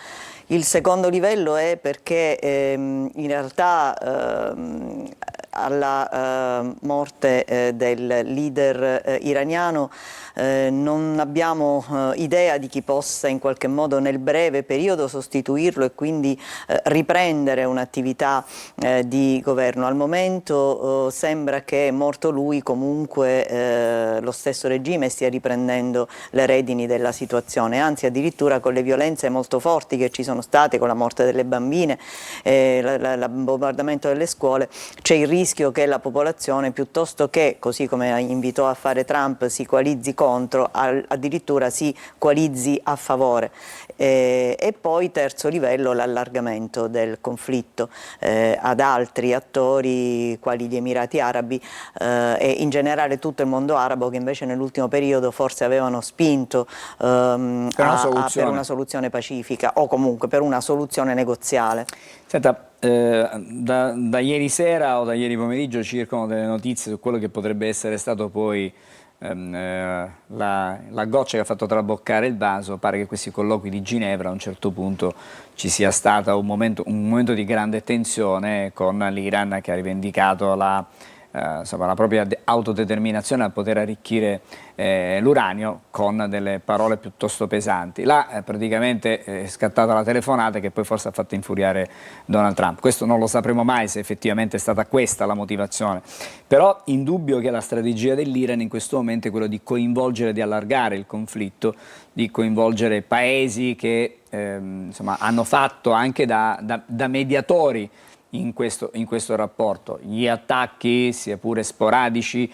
Il secondo livello è perché in realtà alla morte del leader iraniano non abbiamo idea di chi possa in qualche modo nel breve periodo sostituirlo e quindi riprendere un'attività di governo. Al momento sembra che morto lui comunque lo stesso regime stia riprendendo le redini della situazione, anzi addirittura con le violenze molto forti che ci sono state, con la morte delle bambine, il bombardamento delle scuole, c'è il rischio che la popolazione, piuttosto che, così come invitò a fare Trump, si coalizzi contro, addirittura si coalizzi a favore. E poi terzo livello, l'allargamento del conflitto ad altri attori quali gli Emirati Arabi e in generale tutto il mondo arabo, che invece nell'ultimo periodo forse avevano spinto per una soluzione pacifica o comunque per una soluzione negoziale. Senta, da ieri sera o da ieri pomeriggio circolano delle notizie su quello che potrebbe essere stato poi la goccia che ha fatto traboccare il vaso. Pare che questi colloqui di Ginevra a un certo punto ci sia stato un momento di grande tensione con l'Iran che ha rivendicato la propria autodeterminazione a poter arricchire l'uranio con delle parole piuttosto pesanti. Là praticamente è scattata la telefonata che poi forse ha fatto infuriare Donald Trump. Questo non lo sapremo mai se effettivamente è stata questa la motivazione, però indubbio che la strategia dell'Iran in questo momento è quella di coinvolgere, di allargare il conflitto, di coinvolgere paesi che hanno fatto anche da mediatori in questo rapporto. Gli attacchi, sia pure sporadici,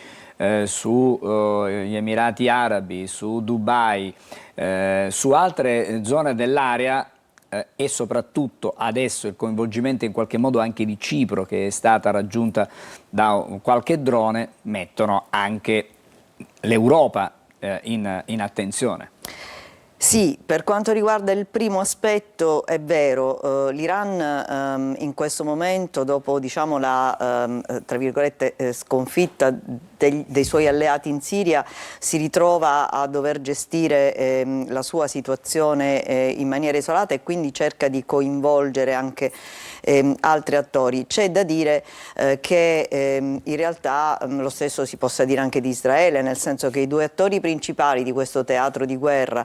sugli Emirati Arabi, su Dubai, su altre zone dell'area e soprattutto adesso il coinvolgimento in qualche modo anche di Cipro, che è stata raggiunta da qualche drone, mettono anche l'Europa in attenzione. Sì, per quanto riguarda il primo aspetto è vero, l'Iran in questo momento, dopo diciamo la tra virgolette sconfitta dei suoi alleati in Siria si ritrova a dover gestire la sua situazione in maniera isolata e quindi cerca di coinvolgere anche altri attori. C'è da dire che in realtà lo stesso si possa dire anche di Israele, nel senso che i due attori principali di questo teatro di guerra,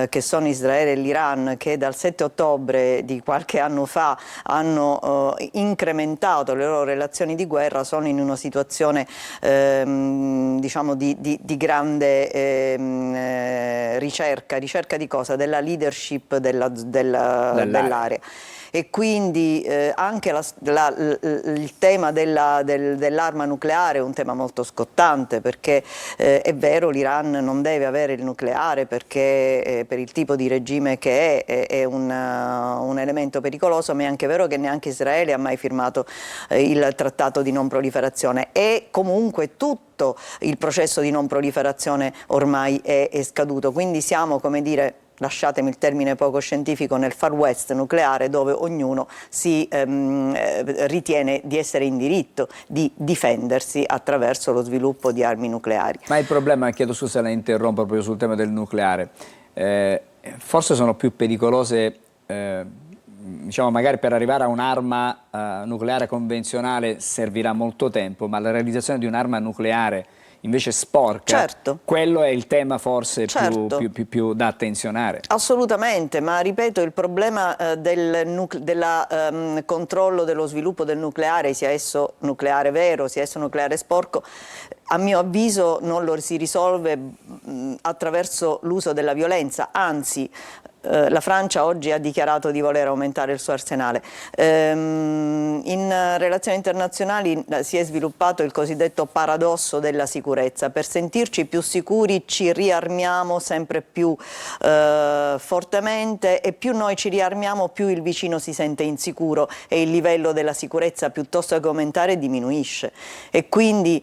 che sono Israele e l'Iran, che dal 7 ottobre di qualche anno fa hanno incrementato le loro relazioni di guerra, sono in una situazione diciamo di grande ricerca di cosa? Della leadership dell'area. E quindi anche il tema dell'arma nucleare è un tema molto scottante, perché è vero, l'Iran non deve avere il nucleare perché per il tipo di regime che è un elemento pericoloso, ma è anche vero che neanche Israele ha mai firmato il trattato di non proliferazione, e comunque tutto il processo di non proliferazione ormai è scaduto, quindi siamo, come dire, lasciatemi il termine poco scientifico, nel Far West nucleare, dove ognuno si ritiene di essere in diritto di difendersi attraverso lo sviluppo di armi nucleari. Ma il problema, chiedo scusa, la interrompo proprio sul tema del nucleare, forse sono più pericolose, diciamo, magari per arrivare a un'arma nucleare convenzionale servirà molto tempo, ma la realizzazione di un'arma nucleare invece sporca, certo, quello è il tema forse certo, più da attenzionare. Assolutamente, ma ripeto, il problema del controllo dello sviluppo del nucleare, sia esso nucleare vero, sia esso nucleare sporco, a mio avviso non lo si risolve attraverso l'uso della violenza, anzi la Francia oggi ha dichiarato di voler aumentare il suo arsenale. In relazioni internazionali si è sviluppato il cosiddetto paradosso della sicurezza. Per sentirci più sicuri ci riarmiamo sempre più fortemente, e più noi ci riarmiamo più il vicino si sente insicuro e il livello della sicurezza, piuttosto che aumentare, diminuisce. E quindi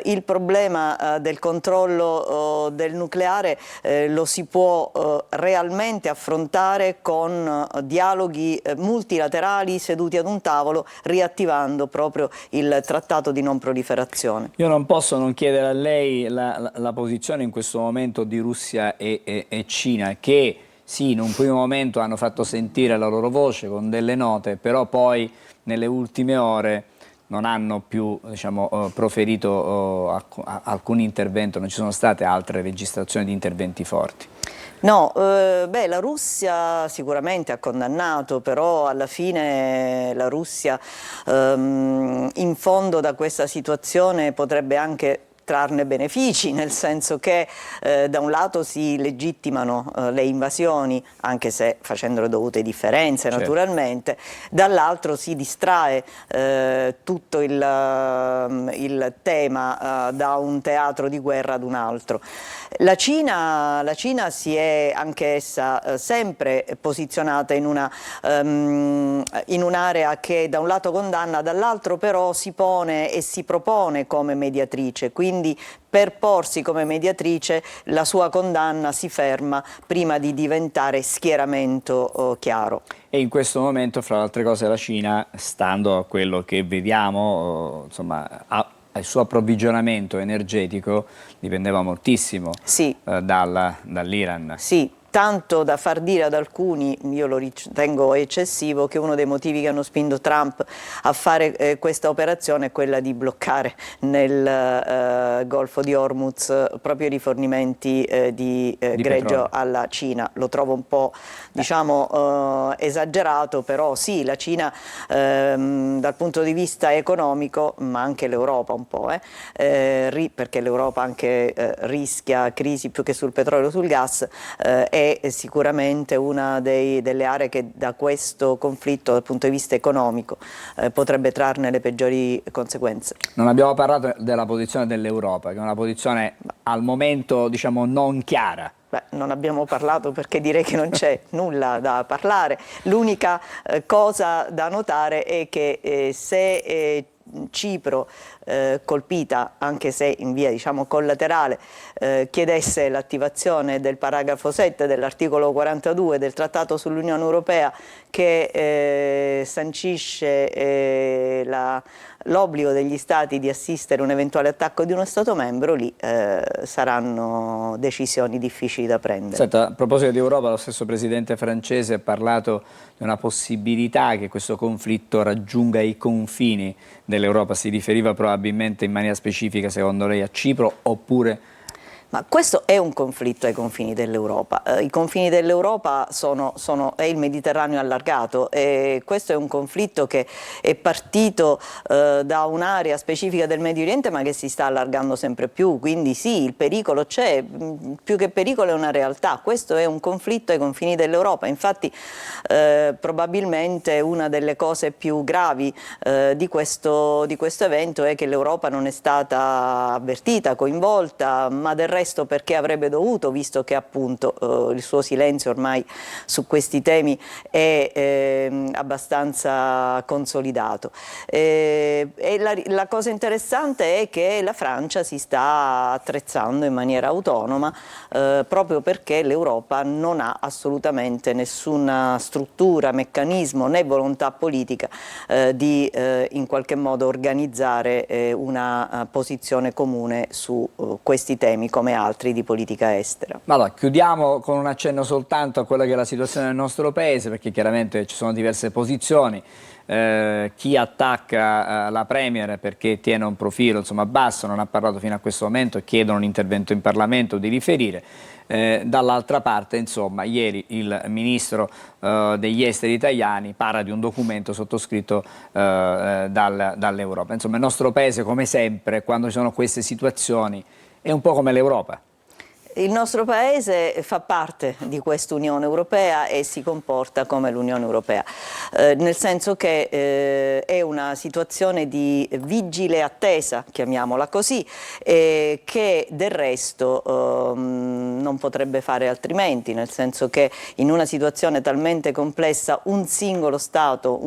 il problema del controllo del nucleare lo si può realmente affrontare con dialoghi multilaterali seduti ad un tavolo, riattivando proprio il trattato di non proliferazione. Io non posso non chiedere a lei la posizione in questo momento di Russia e Cina, che sì, in un primo momento hanno fatto sentire la loro voce con delle note, però poi nelle ultime ore non hanno più, diciamo, proferito alcun intervento, non ci sono state altre registrazioni di interventi forti. No, la Russia sicuramente ha condannato, però alla fine la Russia in fondo da questa situazione potrebbe anche trarne benefici, nel senso che da un lato si legittimano le invasioni, anche se facendo le dovute differenze, certo, naturalmente, dall'altro si distrae tutto il tema da un teatro di guerra ad un altro. La Cina si è anche essa sempre posizionata in un'area che da un lato condanna, dall'altro però si pone e si propone come mediatrice, quindi per porsi come mediatrice la sua condanna si ferma prima di diventare schieramento chiaro. E in questo momento, fra le altre cose, la Cina, stando a quello che vediamo, insomma, il suo approvvigionamento energetico dipendeva moltissimo, sì, dall'Iran. Sì. Tanto da far dire ad alcuni, io lo ritengo eccessivo, che uno dei motivi che hanno spinto Trump a fare questa operazione è quella di bloccare nel Golfo di Hormuz proprio i rifornimenti di greggio petrolio alla Cina. Lo trovo un po', diciamo, esagerato, però sì, la Cina dal punto di vista economico, ma anche l'Europa un po', perché l'Europa anche rischia crisi più che sul petrolio, sul gas, è sicuramente una delle aree che da questo conflitto dal punto di vista economico potrebbe trarne le peggiori conseguenze. Non abbiamo parlato della posizione dell'Europa, che è una posizione al momento, diciamo, non chiara. Non abbiamo parlato perché direi che non c'è nulla da parlare. L'unica cosa da notare è che se Cipro colpita, anche se in via diciamo collaterale, chiedesse l'attivazione del paragrafo 7 dell'articolo 42 del Trattato sull'Unione Europea, che sancisce l'obbligo degli Stati di assistere un eventuale attacco di uno Stato membro, lì saranno decisioni difficili da prendere. Senta, a proposito di Europa, lo stesso presidente francese ha parlato di una possibilità che questo conflitto raggiunga i confini dell'Europa. Si riferiva probabilmente in maniera specifica, secondo lei, a Cipro, oppure... Ma questo è un conflitto ai confini dell'Europa. I confini dell'Europa è il Mediterraneo allargato, e questo è un conflitto che è partito da un'area specifica del Medio Oriente, ma che si sta allargando sempre più, quindi sì, il pericolo c'è, più che pericolo è una realtà. Questo è un conflitto ai confini dell'Europa, infatti probabilmente una delle cose più gravi di questo evento è che l'Europa non è stata avvertita, coinvolta, ma del resto perché avrebbe dovuto, visto che appunto il suo silenzio ormai su questi temi è abbastanza consolidato. E la cosa interessante è che la Francia si sta attrezzando in maniera autonoma, proprio perché l'Europa non ha assolutamente nessuna struttura, meccanismo né volontà politica di in qualche modo organizzare una posizione comune su questi temi come altri di politica estera. Allora, chiudiamo con un accenno soltanto a quella che è la situazione del nostro paese, perché chiaramente ci sono diverse posizioni. Chi attacca la Premier perché tiene un profilo basso, non ha parlato fino a questo momento, chiedono un intervento in Parlamento, di riferire. Dall'altra parte, ieri il ministro degli esteri italiani parla di un documento sottoscritto dall'Europa. Il nostro paese, come sempre, quando ci sono queste situazioni, è un po' come l'Europa. Il nostro Paese fa parte di questa Unione Europea e si comporta come l'Unione Europea, nel senso che è una situazione di vigile attesa, chiamiamola così, che del resto non potrebbe fare altrimenti, nel senso che in una situazione talmente complessa un singolo Stato,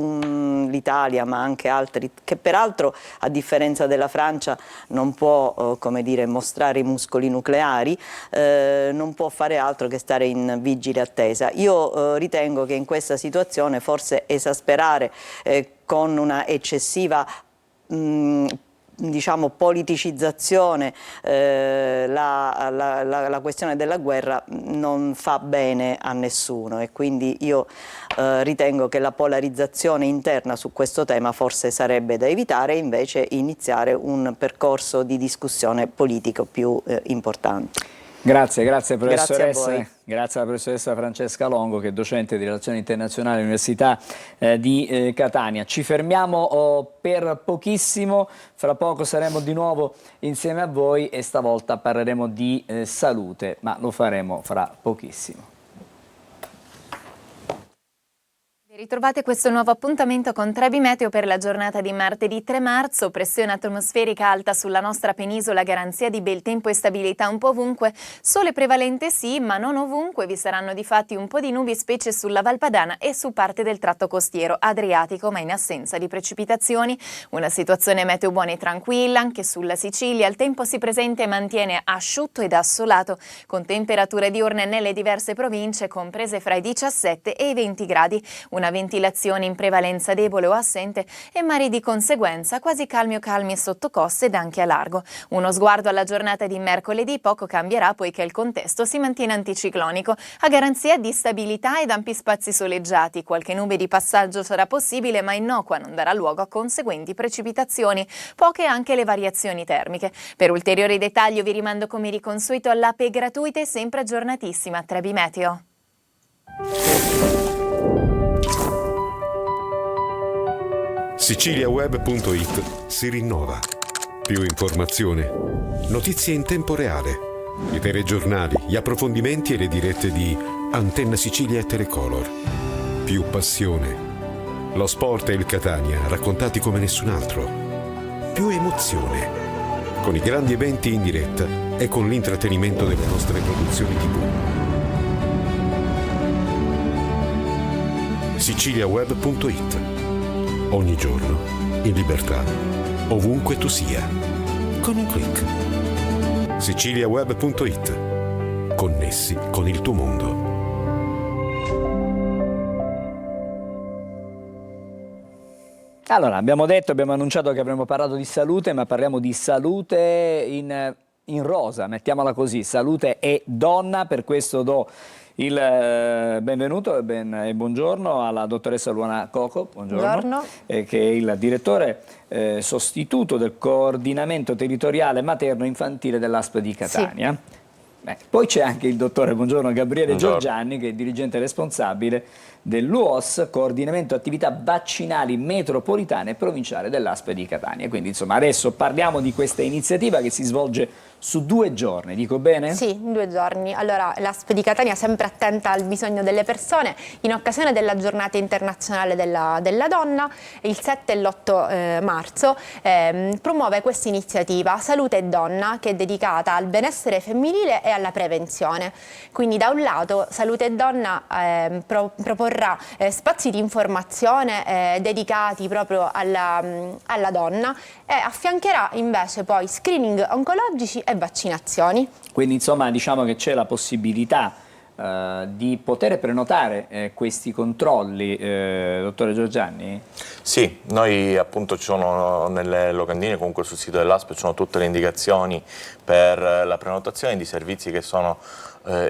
l'Italia ma anche altri, che peraltro a differenza della Francia non può mostrare i muscoli nucleari, non può fare altro che stare in vigile attesa. Io ritengo che in questa situazione forse esasperare con una eccessiva politicizzazione la questione della guerra non fa bene a nessuno, e quindi io ritengo che la polarizzazione interna su questo tema forse sarebbe da evitare, e invece iniziare un percorso di discussione politico più importante. Grazie professoressa. Grazie a voi. Grazie alla professoressa Francesca Longo, che è docente di Relazioni Internazionali all'Università di Catania. Ci fermiamo per pochissimo, fra poco saremo di nuovo insieme a voi e stavolta parleremo di salute, ma lo faremo fra pochissimo. Ritrovate questo nuovo appuntamento con Trebi Meteo per la giornata di martedì 3 marzo, pressione atmosferica alta sulla nostra penisola, garanzia di bel tempo e stabilità un po' ovunque, sole prevalente sì, ma non ovunque, vi saranno difatti un po' di nubi specie sulla Valpadana e su parte del tratto costiero adriatico, ma in assenza di precipitazioni. Una situazione meteo buona e tranquilla anche sulla Sicilia, il tempo si presenta e mantiene asciutto ed assolato, con temperature diurne nelle diverse province comprese fra i 17 e i 20 gradi, una ventilazione in prevalenza debole o assente e mari di conseguenza quasi calmi o calmi sotto coste ed anche a largo. Uno sguardo alla giornata di mercoledì, poco cambierà poiché il contesto si mantiene anticiclonico, a garanzia di stabilità ed ampi spazi soleggiati. Qualche nube di passaggio sarà possibile ma innocua, non darà luogo a conseguenti precipitazioni, poche anche le variazioni termiche. Per ulteriori dettagli vi rimando come di consueto all'app gratuita e sempre aggiornatissima Trebi Meteo. Siciliaweb.it si rinnova. Più informazione, notizie in tempo reale, i telegiornali, gli approfondimenti e le dirette di Antenna Sicilia e Telecolor. Più passione, lo sport e il Catania raccontati come nessun altro. Più emozione, con i grandi eventi in diretta e con l'intrattenimento delle nostre produzioni TV. Siciliaweb.it. Ogni giorno in libertà. ovunque tu sia, con un click. siciliaweb.it. Connessi con il tuo mondo. Allora, abbiamo annunciato che avremmo parlato di salute, ma parliamo di salute in rosa, mettiamola così, salute e donna. Per questo do il benvenuto e buongiorno alla dottoressa Luana Coco, buongiorno. Che è il direttore sostituto del coordinamento territoriale materno-infantile dell'ASP di Catania. Sì. Poi c'è anche il dottore, buongiorno, Gabriele Giorgianni, che è dirigente responsabile dell'UOS, coordinamento attività vaccinali metropolitane e provinciale dell'ASP di Catania. Quindi insomma adesso parliamo di questa iniziativa che si svolge su 2 giorni, dico bene? Sì, 2 giorni. Allora, l'ASP di Catania è sempre attenta al bisogno delle persone. In occasione della giornata internazionale della donna, il 7 e l'8 marzo, promuove questa iniziativa Salute e Donna, che è dedicata al benessere femminile e alla prevenzione. Quindi da un lato Salute e Donna proporrà spazi di informazione dedicati proprio alla donna e affiancherà invece poi screening oncologici e vaccinazioni. Quindi insomma diciamo che c'è la possibilità di poter prenotare questi controlli, dottore Giorgianni? Sì, noi appunto ci sono nelle locandine, comunque sul sito dell'ASP ci sono tutte le indicazioni per la prenotazione di servizi che sono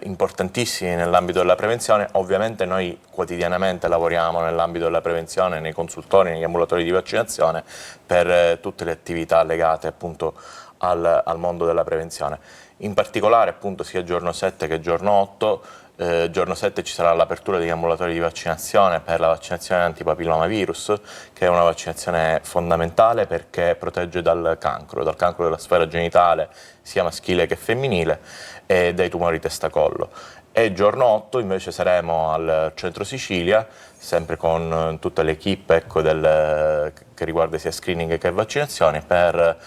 importantissimi nell'ambito della prevenzione. Ovviamente noi quotidianamente lavoriamo nell'ambito della prevenzione, nei consultori, negli ambulatori di vaccinazione, per tutte le attività legate appunto al mondo della prevenzione. In particolare appunto sia giorno 7 che giorno 8, giorno 7 ci sarà l'apertura degli ambulatori di vaccinazione per la vaccinazione antipapillomavirus, che è una vaccinazione fondamentale perché protegge dal cancro della sfera genitale sia maschile che femminile e dai tumori testa-collo. E giorno 8 invece saremo al centro Sicilia, sempre con tutta l'equipe che riguarda sia screening che vaccinazione, per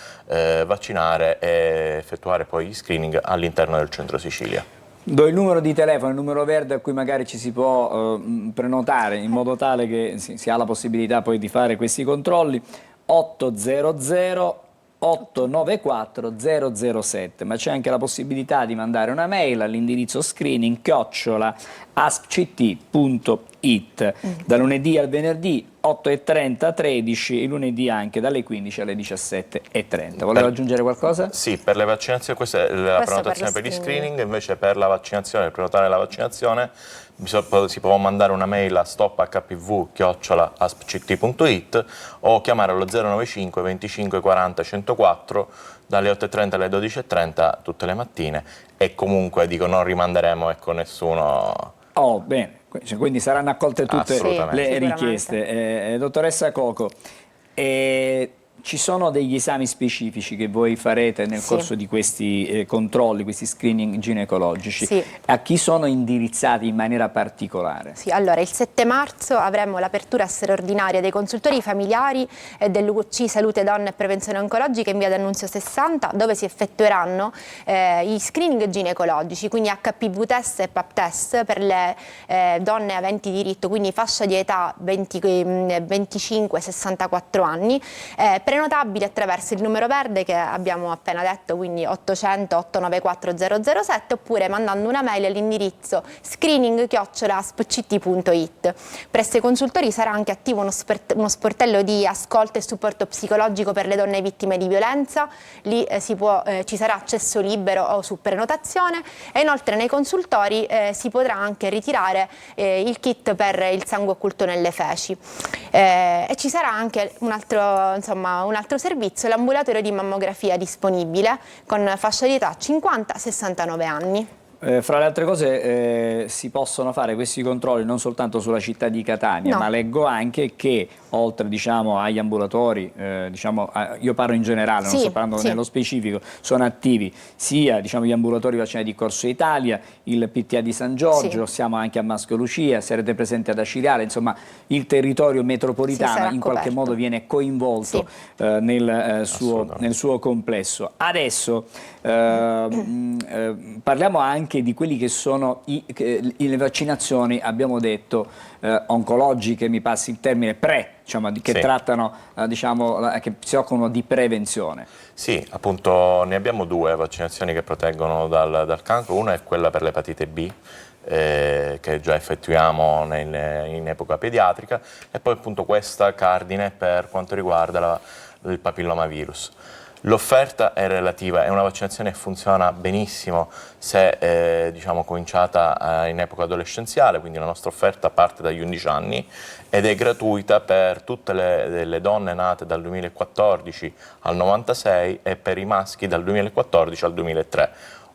vaccinare e effettuare poi gli screening all'interno del centro Sicilia. Do il numero di telefono, il numero verde a cui magari ci si può prenotare in modo tale che si ha la possibilità poi di fare questi controlli. 800 894 007, ma c'è anche la possibilità di mandare una mail all'indirizzo screening@aspct.it da lunedì al venerdì 8:30 13, e lunedì anche dalle 15 alle 17:30. Voleva aggiungere qualcosa? Sì, per le vaccinazioni, questa è la prenotazione per gli screening, invece per la vaccinazione, per prenotare la vaccinazione si può mandare una mail a stophpv@aspct.it o chiamare allo 095 25 40 104 dalle 8:30 alle 12:30 tutte le mattine, e comunque dico non rimanderemo nessuno. Oh, bene, quindi saranno accolte tutte le richieste. Dottoressa Coco, ci sono degli esami specifici che voi farete nel corso di questi controlli, questi screening ginecologici? Sì. A chi sono indirizzati in maniera particolare? Sì, allora il 7 marzo avremo l'apertura straordinaria dei consultori familiari dell'UC Salute Donne e Prevenzione Oncologica in via D'Annunzio 60, dove si effettueranno gli screening ginecologici, quindi HPV test e PAP test per le donne aventi diritto, quindi fascia di età 25-64 anni, prenotabili attraverso il numero verde che abbiamo appena detto, quindi 800 894 007, oppure mandando una mail all'indirizzo screening@aspct.it. Presso i consultori sarà anche attivo uno sportello di ascolto e supporto psicologico per le donne vittime di violenza. Lì ci sarà accesso libero o su prenotazione, e inoltre nei consultori si potrà anche ritirare il kit per il sangue occulto nelle feci. E ci sarà anche un altro servizio, l'ambulatorio di mammografia disponibile con fascia di età 50-69 anni. Fra le altre cose si possono fare questi controlli non soltanto sulla città di Catania, ma leggo anche che oltre agli ambulatori, io parlo in generale, non sto parlando nello specifico, sono attivi sia gli ambulatori vaccinali di Corso Italia, il PTA di San Giorgio, siamo anche a Masco Lucia, sarete presenti ad Acireale, insomma il territorio metropolitano in qualche modo viene coinvolto nel suo complesso. Adesso parliamo anche anche di quelli che sono le vaccinazioni, abbiamo detto, oncologiche, mi passi il termine, diciamo, che trattano, che si occupano di prevenzione. Sì, appunto ne abbiamo 2 vaccinazioni che proteggono dal cancro. Una è quella per l'epatite B, che già effettuiamo in epoca pediatrica, e poi appunto questa cardine per quanto riguarda il papillomavirus. L'offerta è relativa, è una vaccinazione che funziona benissimo se cominciata in epoca adolescenziale, quindi la nostra offerta parte dagli 11 anni ed è gratuita per tutte le donne nate dal 2014 al 96 e per i maschi dal 2014 al 2003.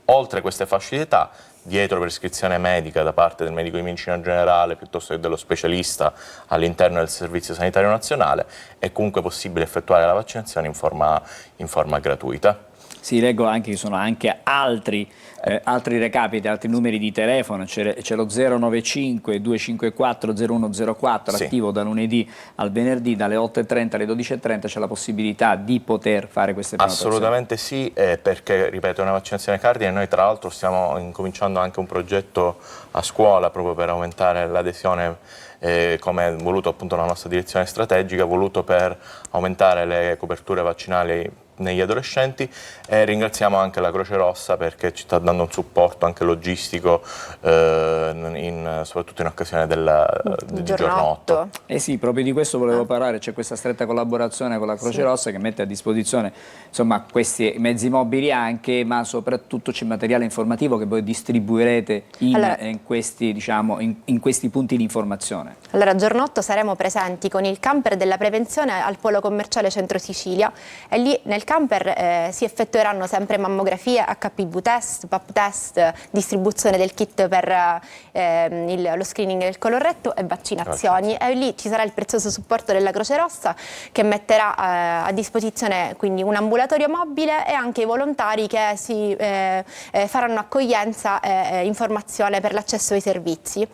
Oltre queste fasce di età, dietro prescrizione medica da parte del medico di medicina generale piuttosto che dello specialista all'interno del Servizio Sanitario Nazionale, è comunque possibile effettuare la vaccinazione in forma gratuita. Sì, leggo anche che sono anche altri recapiti, altri numeri di telefono, c'è lo 095 254 0104 attivo da lunedì al venerdì dalle 8:30 alle 12:30, c'è la possibilità di poter fare queste prenotazioni. Assolutamente sì, perché ripeto è una vaccinazione cardine. Noi tra l'altro stiamo incominciando anche un progetto a scuola proprio per aumentare l'adesione, come voluto appunto la nostra direzione strategica, voluto per aumentare le coperture vaccinali negli adolescenti, e ringraziamo anche la Croce Rossa perché ci sta dando un supporto anche logistico, soprattutto in occasione del giorno 8. Eh sì, proprio di questo volevo parlare, c'è questa stretta collaborazione con la Croce Rossa che mette a disposizione questi mezzi mobili anche, ma soprattutto c'è materiale informativo che voi distribuirete in questi punti di informazione. Allora, giorno 8 saremo presenti con il camper della prevenzione al Polo Commerciale Centro Sicilia, e lì nel camper si effettueranno sempre mammografie, HPV test, PAP test, distribuzione del kit per lo screening del coloretto e vaccinazioni. E lì ci sarà il prezioso supporto della Croce Rossa che metterà a disposizione quindi un ambulatorio mobile e anche i volontari che si faranno accoglienza e informazione per l'accesso ai servizi.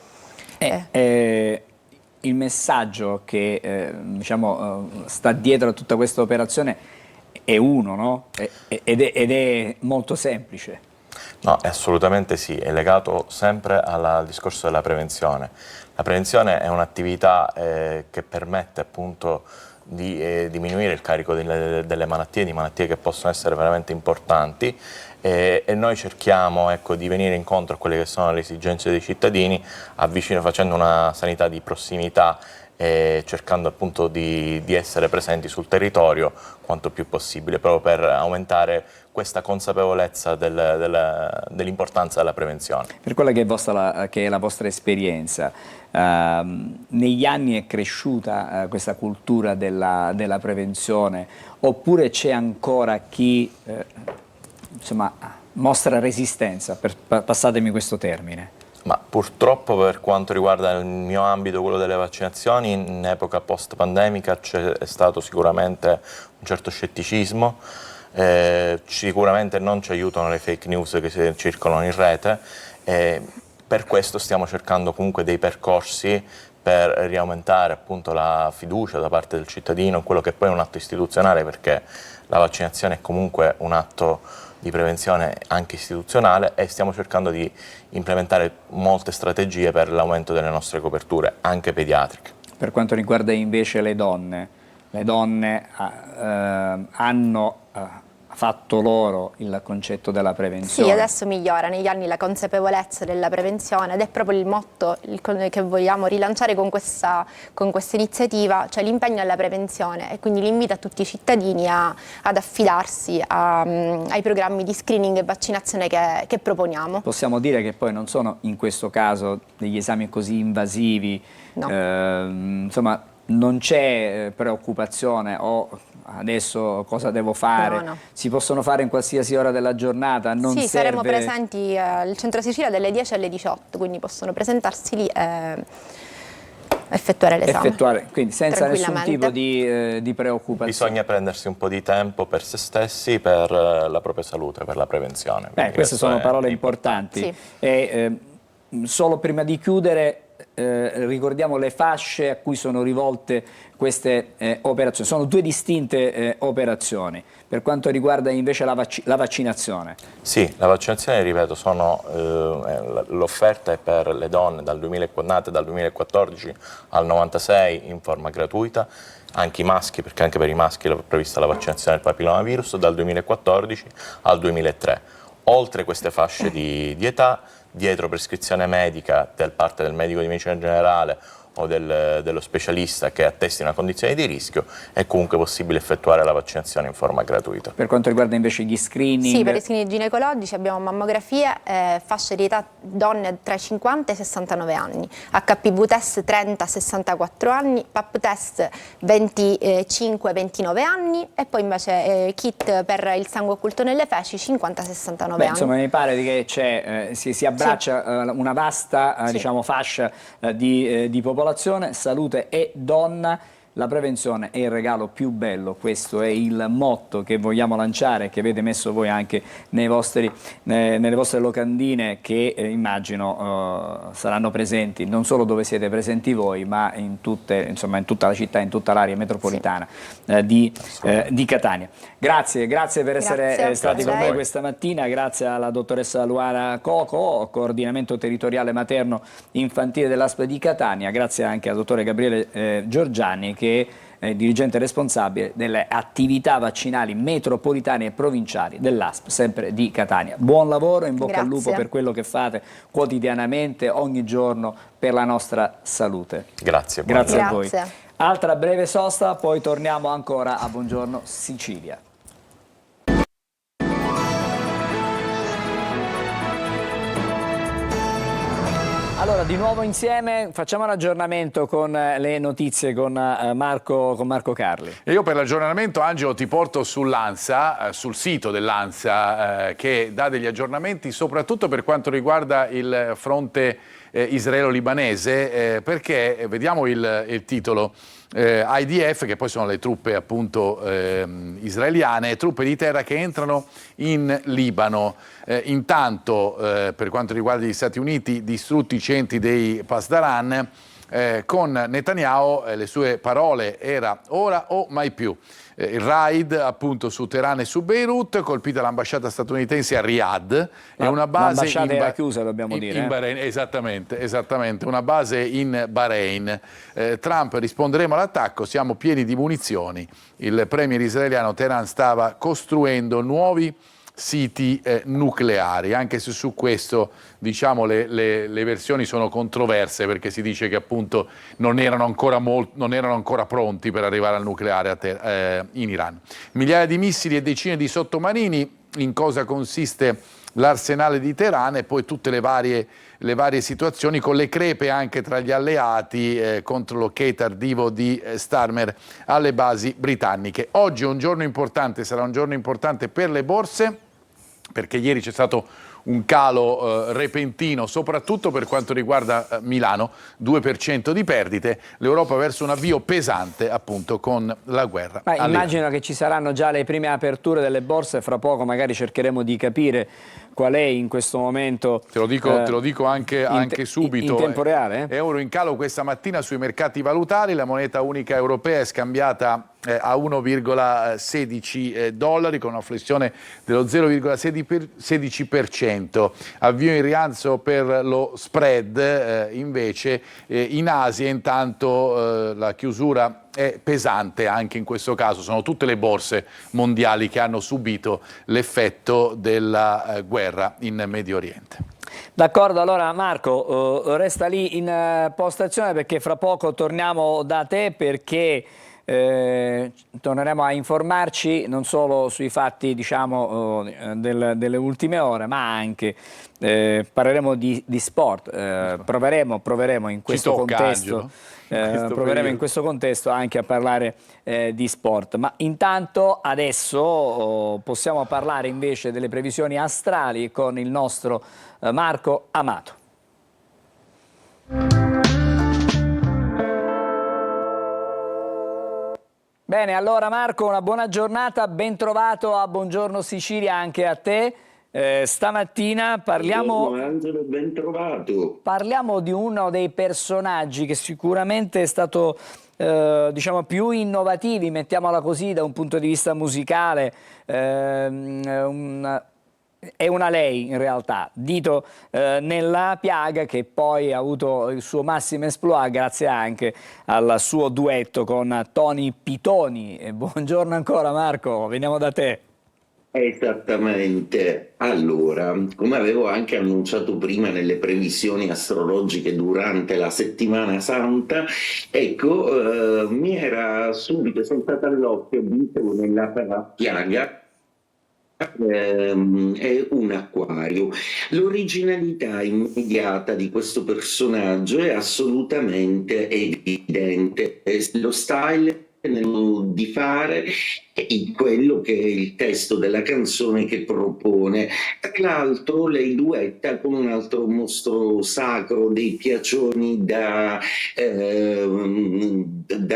Il messaggio che sta dietro a tutta questa operazione è uno, no? Ed è molto semplice. No, assolutamente sì, è legato sempre al discorso della prevenzione. La prevenzione è un'attività che permette appunto di diminuire il carico delle malattie, di malattie che possono essere veramente importanti, e noi cerchiamo di venire incontro a quelle che sono le esigenze dei cittadini, facendo una sanità di prossimità e cercando appunto di essere presenti sul territorio quanto più possibile, proprio per aumentare questa consapevolezza dell'importanza della prevenzione. Per quella che è la vostra esperienza, negli anni è cresciuta questa cultura della prevenzione, oppure c'è ancora chi mostra resistenza, passatemi questo termine? Ma purtroppo per quanto riguarda il mio ambito, quello delle vaccinazioni, in epoca post-pandemica c'è stato sicuramente un certo scetticismo, sicuramente non ci aiutano le fake news che circolano in rete, per questo stiamo cercando comunque dei percorsi per riaumentare appunto la fiducia da parte del cittadino in quello che poi è un atto istituzionale, perché la vaccinazione è comunque un atto di prevenzione anche istituzionale, e stiamo cercando di implementare molte strategie per l'aumento delle nostre coperture, anche pediatriche. Per quanto riguarda invece le donne hanno fatto loro il concetto della prevenzione. Sì, adesso migliora negli anni la consapevolezza della prevenzione, ed è proprio il motto che vogliamo rilanciare con questa iniziativa, cioè l'impegno alla prevenzione, e quindi l'invito a tutti i cittadini ad affidarsi ai programmi di screening e vaccinazione che proponiamo. Possiamo dire che poi non sono in questo caso degli esami così invasivi, no. Non c'è preoccupazione adesso cosa devo fare, no. Si possono fare in qualsiasi ora della giornata, non serve... saremo presenti al Centro Sicilia dalle 10 alle 18, quindi possono presentarsi lì e effettuare l'esame. Quindi senza nessun tipo di preoccupazione. Bisogna prendersi un po' di tempo per se stessi, per la propria salute, per la prevenzione. Queste sono parole importanti. Sì. Solo prima di chiudere, ricordiamo le fasce a cui sono rivolte queste operazioni. Sono due distinte operazioni. Per quanto riguarda invece la vaccinazione. Sì, la vaccinazione, ripeto, l'offerta è per le donne nate dal 2014 al 96 in forma gratuita, anche i maschi, perché anche per i maschi è prevista la vaccinazione del papillomavirus dal 2014 al 2003. Oltre queste fasce di età, dietro prescrizione medica da parte del medico di medicina generale o dello specialista che attesti una condizione di rischio, è comunque possibile effettuare la vaccinazione in forma gratuita. Per quanto riguarda invece gli screening? Sì, per i screening ginecologici abbiamo mammografie, fasce di età donne tra i 50 e i 69 anni, HPV test 30-64 anni, PAP test 25-29 anni e poi invece kit per il sangue occulto nelle feci 50-69 anni. Insomma, mi pare che si abbraccia una vasta diciamo, fascia di popolazione. Salute e donna, la prevenzione è il regalo più bello, questo è il motto che vogliamo lanciare, che avete messo voi anche nelle vostre locandine che immagino saranno presenti non solo dove siete presenti voi, ma in tutta la città, in tutta l'area metropolitana di Catania. Grazie per essere stati con noi questa mattina, grazie alla dottoressa Luana Coco, coordinamento territoriale materno infantile dell'ASP di Catania, grazie anche al dottore Gabriele Giorgiani, che è dirigente responsabile delle attività vaccinali metropolitane e provinciali dell'ASP, sempre di Catania. Buon lavoro, in bocca al lupo per quello che fate quotidianamente, ogni giorno, per la nostra salute. Grazie. Grazie a voi. Altra breve sosta, poi torniamo ancora a Buongiorno Sicilia. Allora, di nuovo insieme facciamo un aggiornamento con le notizie con Marco Carli. E io per l'aggiornamento, Angelo, ti porto sull'ANSA, sul sito dell'ANSA, che dà degli aggiornamenti soprattutto per quanto riguarda il fronte israelo-libanese, perché vediamo il titolo. IDF, che poi sono le truppe appunto israeliane, truppe di terra che entrano in Libano. Intanto per quanto riguarda gli Stati Uniti, distrutti i centri dei Pasdaran, con Netanyahu le sue parole era ora o mai più. Il raid appunto su Teheran e su Beirut, colpita l'ambasciata statunitense a Riyadh e una base l'ambasciata era chiusa, dobbiamo dire. In Bahrain, esattamente, una base in Bahrain. Trump: risponderemo all'attacco, siamo pieni di munizioni. Il premier israeliano: Teheran stava costruendo nuovi siti nucleari, anche se su questo diciamo le versioni sono controverse, perché si dice che appunto non erano ancora pronti per arrivare al nucleare in Iran. Migliaia di missili e decine di sottomarini. In cosa consiste l'arsenale di Teheran e poi tutte le varie situazioni, con le crepe anche tra gli alleati contro l'ok tardivo di Starmer alle basi britanniche. Oggi è un giorno importante, sarà un giorno importante per le borse, perché ieri c'è stato un calo repentino, soprattutto per quanto riguarda Milano, 2% di perdite, l'Europa verso un avvio pesante appunto con la guerra. Immagino che ci saranno già le prime aperture delle borse, fra poco magari cercheremo di capire qual è in questo momento. Te lo dico anche subito. In tempo reale? Euro in calo questa mattina sui mercati valutari, la moneta unica europea è scambiata a 1,16 dollari con una flessione dello 0,16%. Avvio in rialzo per lo spread invece in Asia. Intanto la chiusura è pesante anche in questo caso, sono tutte le borse mondiali che hanno subito l'effetto della guerra in Medio Oriente. D'accordo, allora Marco, resta lì in postazione perché fra poco torniamo da te, perché torneremo a informarci non solo sui fatti diciamo delle ultime ore, ma anche parleremo di sport. Proveremo in questo contesto in questo contesto anche a parlare di sport, ma intanto adesso possiamo parlare invece delle previsioni astrali con il nostro Marco Amato. Bene, allora Marco, una buona giornata, ben trovato a Buongiorno Sicilia anche a te. Stamattina Buongiorno Angelo, ben trovato. parliamo di uno dei personaggi che sicuramente è stato diciamo più innovativi, mettiamola così, da un punto di vista musicale. È una lei in realtà, Dito Nella Piaga, che poi ha avuto il suo massimo exploit grazie anche al suo duetto con Tony Pitoni. Buongiorno ancora Marco, veniamo da te. Esattamente. Allora, come avevo anche annunciato prima nelle previsioni astrologiche durante la settimana santa, ecco, mi era subito saltata all'occhio Dito Nella Piaga. È un acquario. L'originalità immediata di questo personaggio è assolutamente evidente. Lo style di fare quello che è il testo della canzone che propone. Tra l'altro lei duetta con un altro mostro sacro dei piacioni da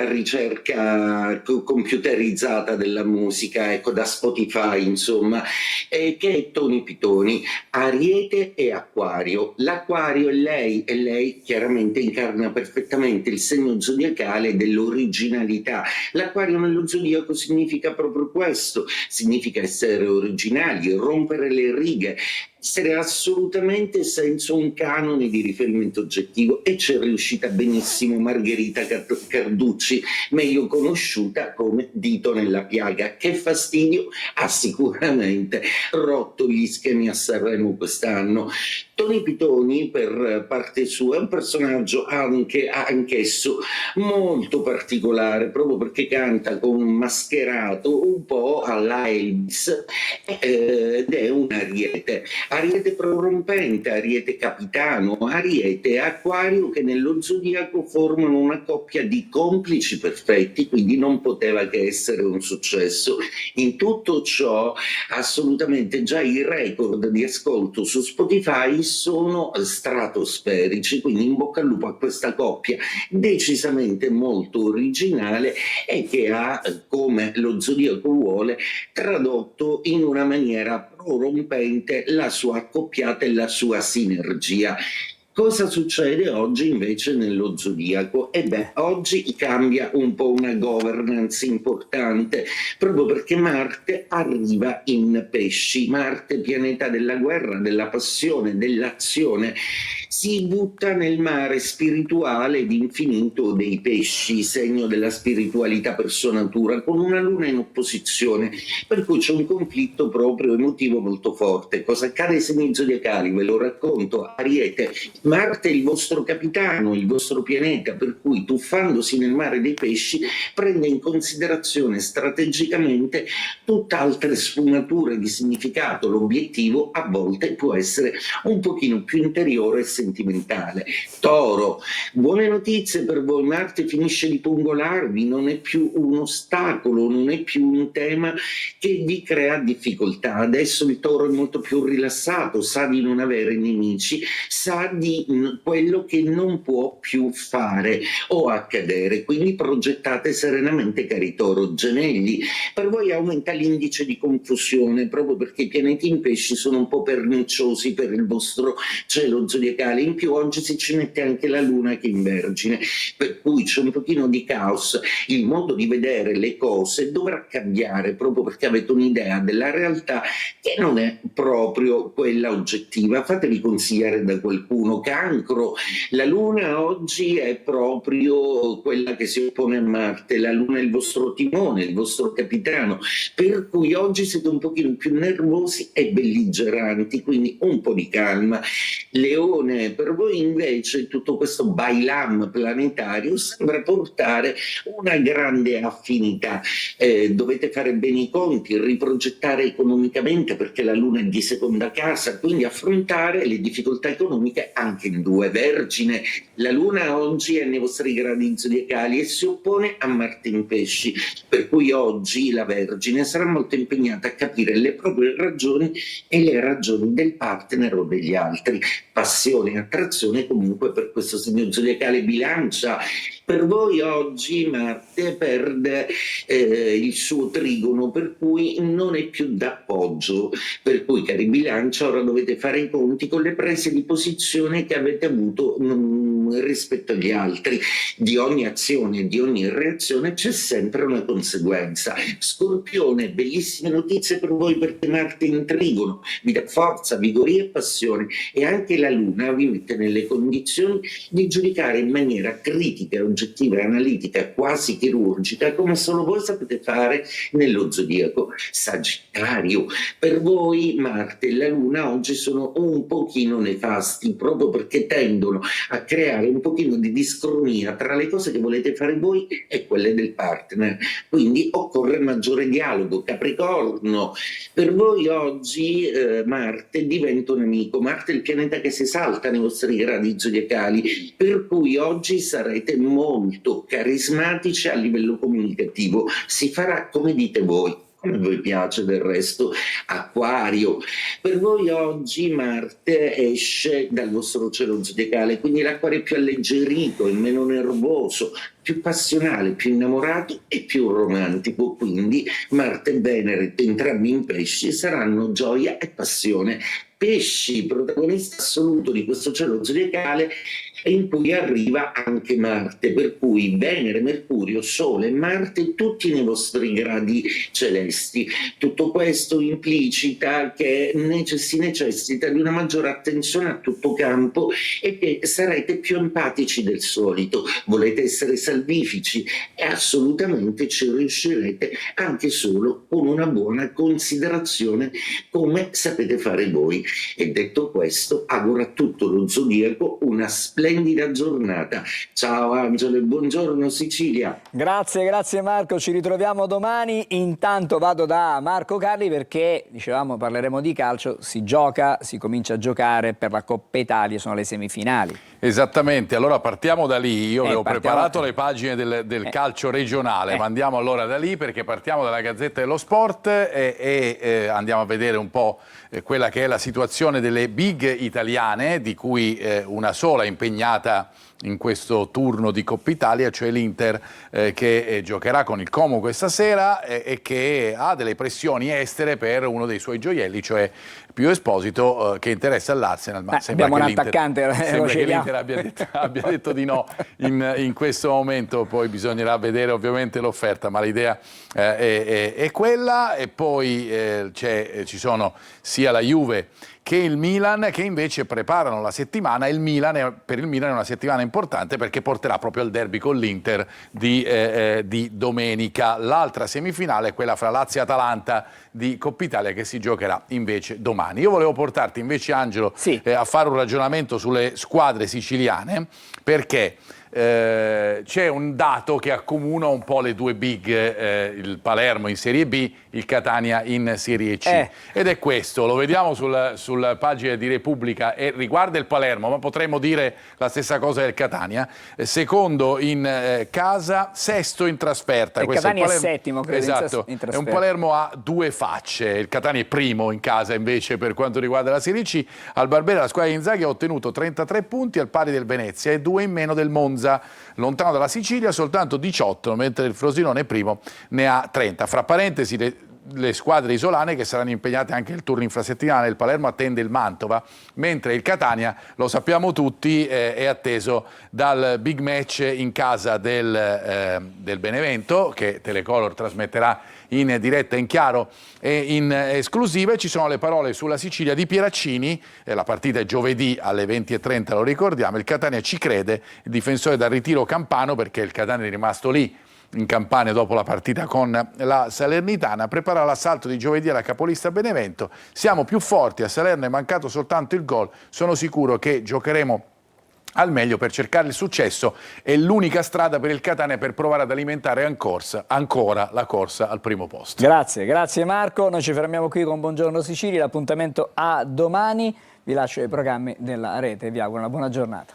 ricerca computerizzata della musica, ecco, da Spotify, insomma, che è Tony Pitoni, Ariete e Acquario. L'Acquario è lei, e lei chiaramente incarna perfettamente il segno zodiacale dell'originalità. L'Acquario nello zodiaco significa proprio questo, significa essere originali, rompere le righe, essere assolutamente senza un canone di riferimento oggettivo, e c'è riuscita benissimo Margherita Carducci, meglio conosciuta come Dito Nella Piaga. Che fastidio, ha sicuramente rotto gli schemi a Sanremo quest'anno. Tony Pitoni, per parte sua, è un personaggio anch'esso molto particolare, proprio perché canta con un mascherato un po' alla Elvis, ed è un Ariete prorompente, Ariete capitano, Ariete e Acquario, che nello zodiaco formano una coppia di complici perfetti, quindi non poteva che essere un successo. In tutto ciò, assolutamente già i record di ascolto su Spotify sono stratosferici, quindi in bocca al lupo a questa coppia decisamente molto originale, e che ha, come lo zodiaco vuole, tradotto in una maniera prorompente la sua accoppiata e la sua sinergia. Cosa succede oggi invece nello zodiaco? Oggi cambia un po' una governance importante, proprio perché Marte arriva in Pesci. Marte, pianeta della guerra, della passione, dell'azione, si butta nel mare spirituale ed infinito dei Pesci, segno della spiritualità per sua natura, con una luna in opposizione, per cui c'è un conflitto proprio emotivo molto forte. Cosa accade ai segni zodiacali? Ve lo racconto. Ariete, Marte è il vostro capitano, il vostro pianeta, per cui tuffandosi nel mare dei Pesci prende in considerazione strategicamente tutt'altre sfumature di significato. L'obiettivo a volte può essere un pochino più interiore e sentimentale. Toro, buone notizie per voi, Marte finisce di pungolarvi, non è più un ostacolo, non è più un tema che vi crea difficoltà. Adesso il Toro è molto più rilassato, sa di non avere nemici, sa di quello che non può più fare o accadere, quindi progettate serenamente, cari Toro. Gemelli, per voi aumenta l'indice di confusione, proprio perché i pianeti in Pesci sono un po' perniciosi per il vostro cielo zodiacale. In più oggi si ci mette anche la luna che è in Vergine, per cui c'è un pochino di caos. Il modo di vedere le cose dovrà cambiare, proprio perché avete un'idea della realtà che non è proprio quella oggettiva. Fatevi consigliare da qualcuno. Cancro, la luna oggi è proprio quella che si oppone a Marte, la luna è il vostro timone, il vostro capitano, per cui oggi siete un pochino più nervosi e belligeranti, quindi un po' di calma. Leone, per voi invece tutto questo bailam planetario sembra portare una grande affinità. Dovete fare bene i conti, riprogettare economicamente, perché la luna è di seconda casa, quindi affrontare le difficoltà economiche anche anche in 2. Vergine, la Luna oggi è nei vostri gradi zodiacali e si oppone a Marte in Pesci, per cui oggi la Vergine sarà molto impegnata a capire le proprie ragioni e le ragioni del partner o degli altri. Passione e attrazione comunque per questo segno zodiacale. Bilancia, per voi oggi Marte perde il suo trigono, per cui non è più d'appoggio, per cui cari Bilancia ora dovete fare i conti con le prese di posizione che avete avuto rispetto agli altri. Di ogni azione e di ogni reazione c'è sempre una conseguenza. Scorpione, bellissime notizie per voi perché Marte in trigono vi dà forza, vigoria e passione, e anche la Luna vi mette nelle condizioni di giudicare in maniera critica, oggettiva e analitica, quasi chirurgica, come solo voi sapete fare nello zodiaco. Sagittario, per voi Marte e la Luna oggi sono un pochino nefasti, proprio perché tendono a creare un pochino di discronia tra le cose che volete fare voi e quelle del partner, quindi occorre maggiore dialogo. Capricorno, per voi oggi Marte diventa un amico. Marte è il pianeta che si esalta nei vostri gradi zodiacali, per cui oggi sarete molto carismatici a livello comunicativo, si farà come dite voi, come vi piace del resto. Acquario, per voi oggi Marte esce dal vostro cielo zodiacale, quindi l'Acquario è più alleggerito, è meno nervoso, più passionale, più innamorato e più romantico, quindi Marte e Venere, entrambi in Pesci, saranno gioia e passione. Pesci, protagonista assoluto di questo cielo zodiacale, in cui arriva anche Marte, per cui Venere, Mercurio, Sole e Marte tutti nei vostri gradi celesti. Tutto questo implicita che si necessita di una maggiore attenzione a tutto campo e che sarete più empatici del solito. Volete essere salvifici e assolutamente ci riuscirete anche solo con una buona considerazione, come sapete fare voi. E detto questo, auguro a tutto lo zodiaco una splendida giornata. Ciao Angelo e buongiorno Sicilia. Grazie Marco, ci ritroviamo domani. Intanto vado da Marco Carli perché, dicevamo, parleremo di calcio, si comincia a giocare per la Coppa Italia, sono le semifinali. Esattamente, allora partiamo da lì. Io avevo preparato le pagine del calcio regionale, ma andiamo allora da lì perché partiamo dalla Gazzetta dello Sport e andiamo a vedere un po' quella che è la situazione delle big italiane, di cui una sola impegnata in questo turno di Coppa Italia, cioè l'Inter che giocherà con il Como questa sera e che ha delle pressioni estere per uno dei suoi gioielli, cioè Pio Esposito, che interessa all'Arsenal, ma sembra che l'Inter abbia detto di no in questo momento. Poi bisognerà vedere ovviamente l'offerta, ma l'idea è quella. E poi ci sono sia la Juve che il Milan, che invece preparano la settimana. Per il Milan è una settimana importante perché porterà proprio al derby con l'Inter di domenica. L'altra semifinale è quella fra Lazio e Atalanta di Coppa Italia, che si giocherà invece domani. Io volevo portarti invece, Angelo, a fare un ragionamento sulle squadre siciliane, perché c'è un dato che accomuna un po' le due big, il Palermo in Serie B, il Catania in Serie C. Ed è questo, lo vediamo sulla pagina di Repubblica, e riguarda il Palermo, ma potremmo dire la stessa cosa del Catania. Secondo in casa, sesto in trasferta. Il Catania è settimo, credo, esatto. in trasferta. È un Palermo a due facce. Il Catania è primo in casa invece per quanto riguarda la Serie C. Al Barbera la squadra di Inzaghi ha ottenuto 33 punti al pari del Venezia e 2 in meno del Monza. Lontano dalla Sicilia soltanto 18, mentre il Frosinone primo ne ha 30. Fra parentesi le squadre isolane che saranno impegnate anche nel turno infrasettimanale. Il Palermo attende il Mantova, mentre il Catania, lo sappiamo tutti, è atteso dal big match in casa del Benevento, che Telecolor trasmetterà in diretta, in chiaro e in esclusiva. E ci sono le parole sulla Sicilia di Pieraccini. La partita è giovedì alle 20:30, lo ricordiamo. Il Catania ci crede, il difensore dal ritiro campano, perché il Catania è rimasto lì in Campania dopo la partita con la Salernitana, prepara l'assalto di giovedì alla capolista Benevento. Siamo più forti, a Salerno è mancato soltanto il gol, sono sicuro che giocheremo al meglio per cercare il successo. È l'unica strada per il Catania per provare ad alimentare ancora la corsa al primo posto. Grazie Marco, noi ci fermiamo qui con Buongiorno Sicilia, l'appuntamento a domani, vi lascio i programmi della rete, vi auguro una buona giornata.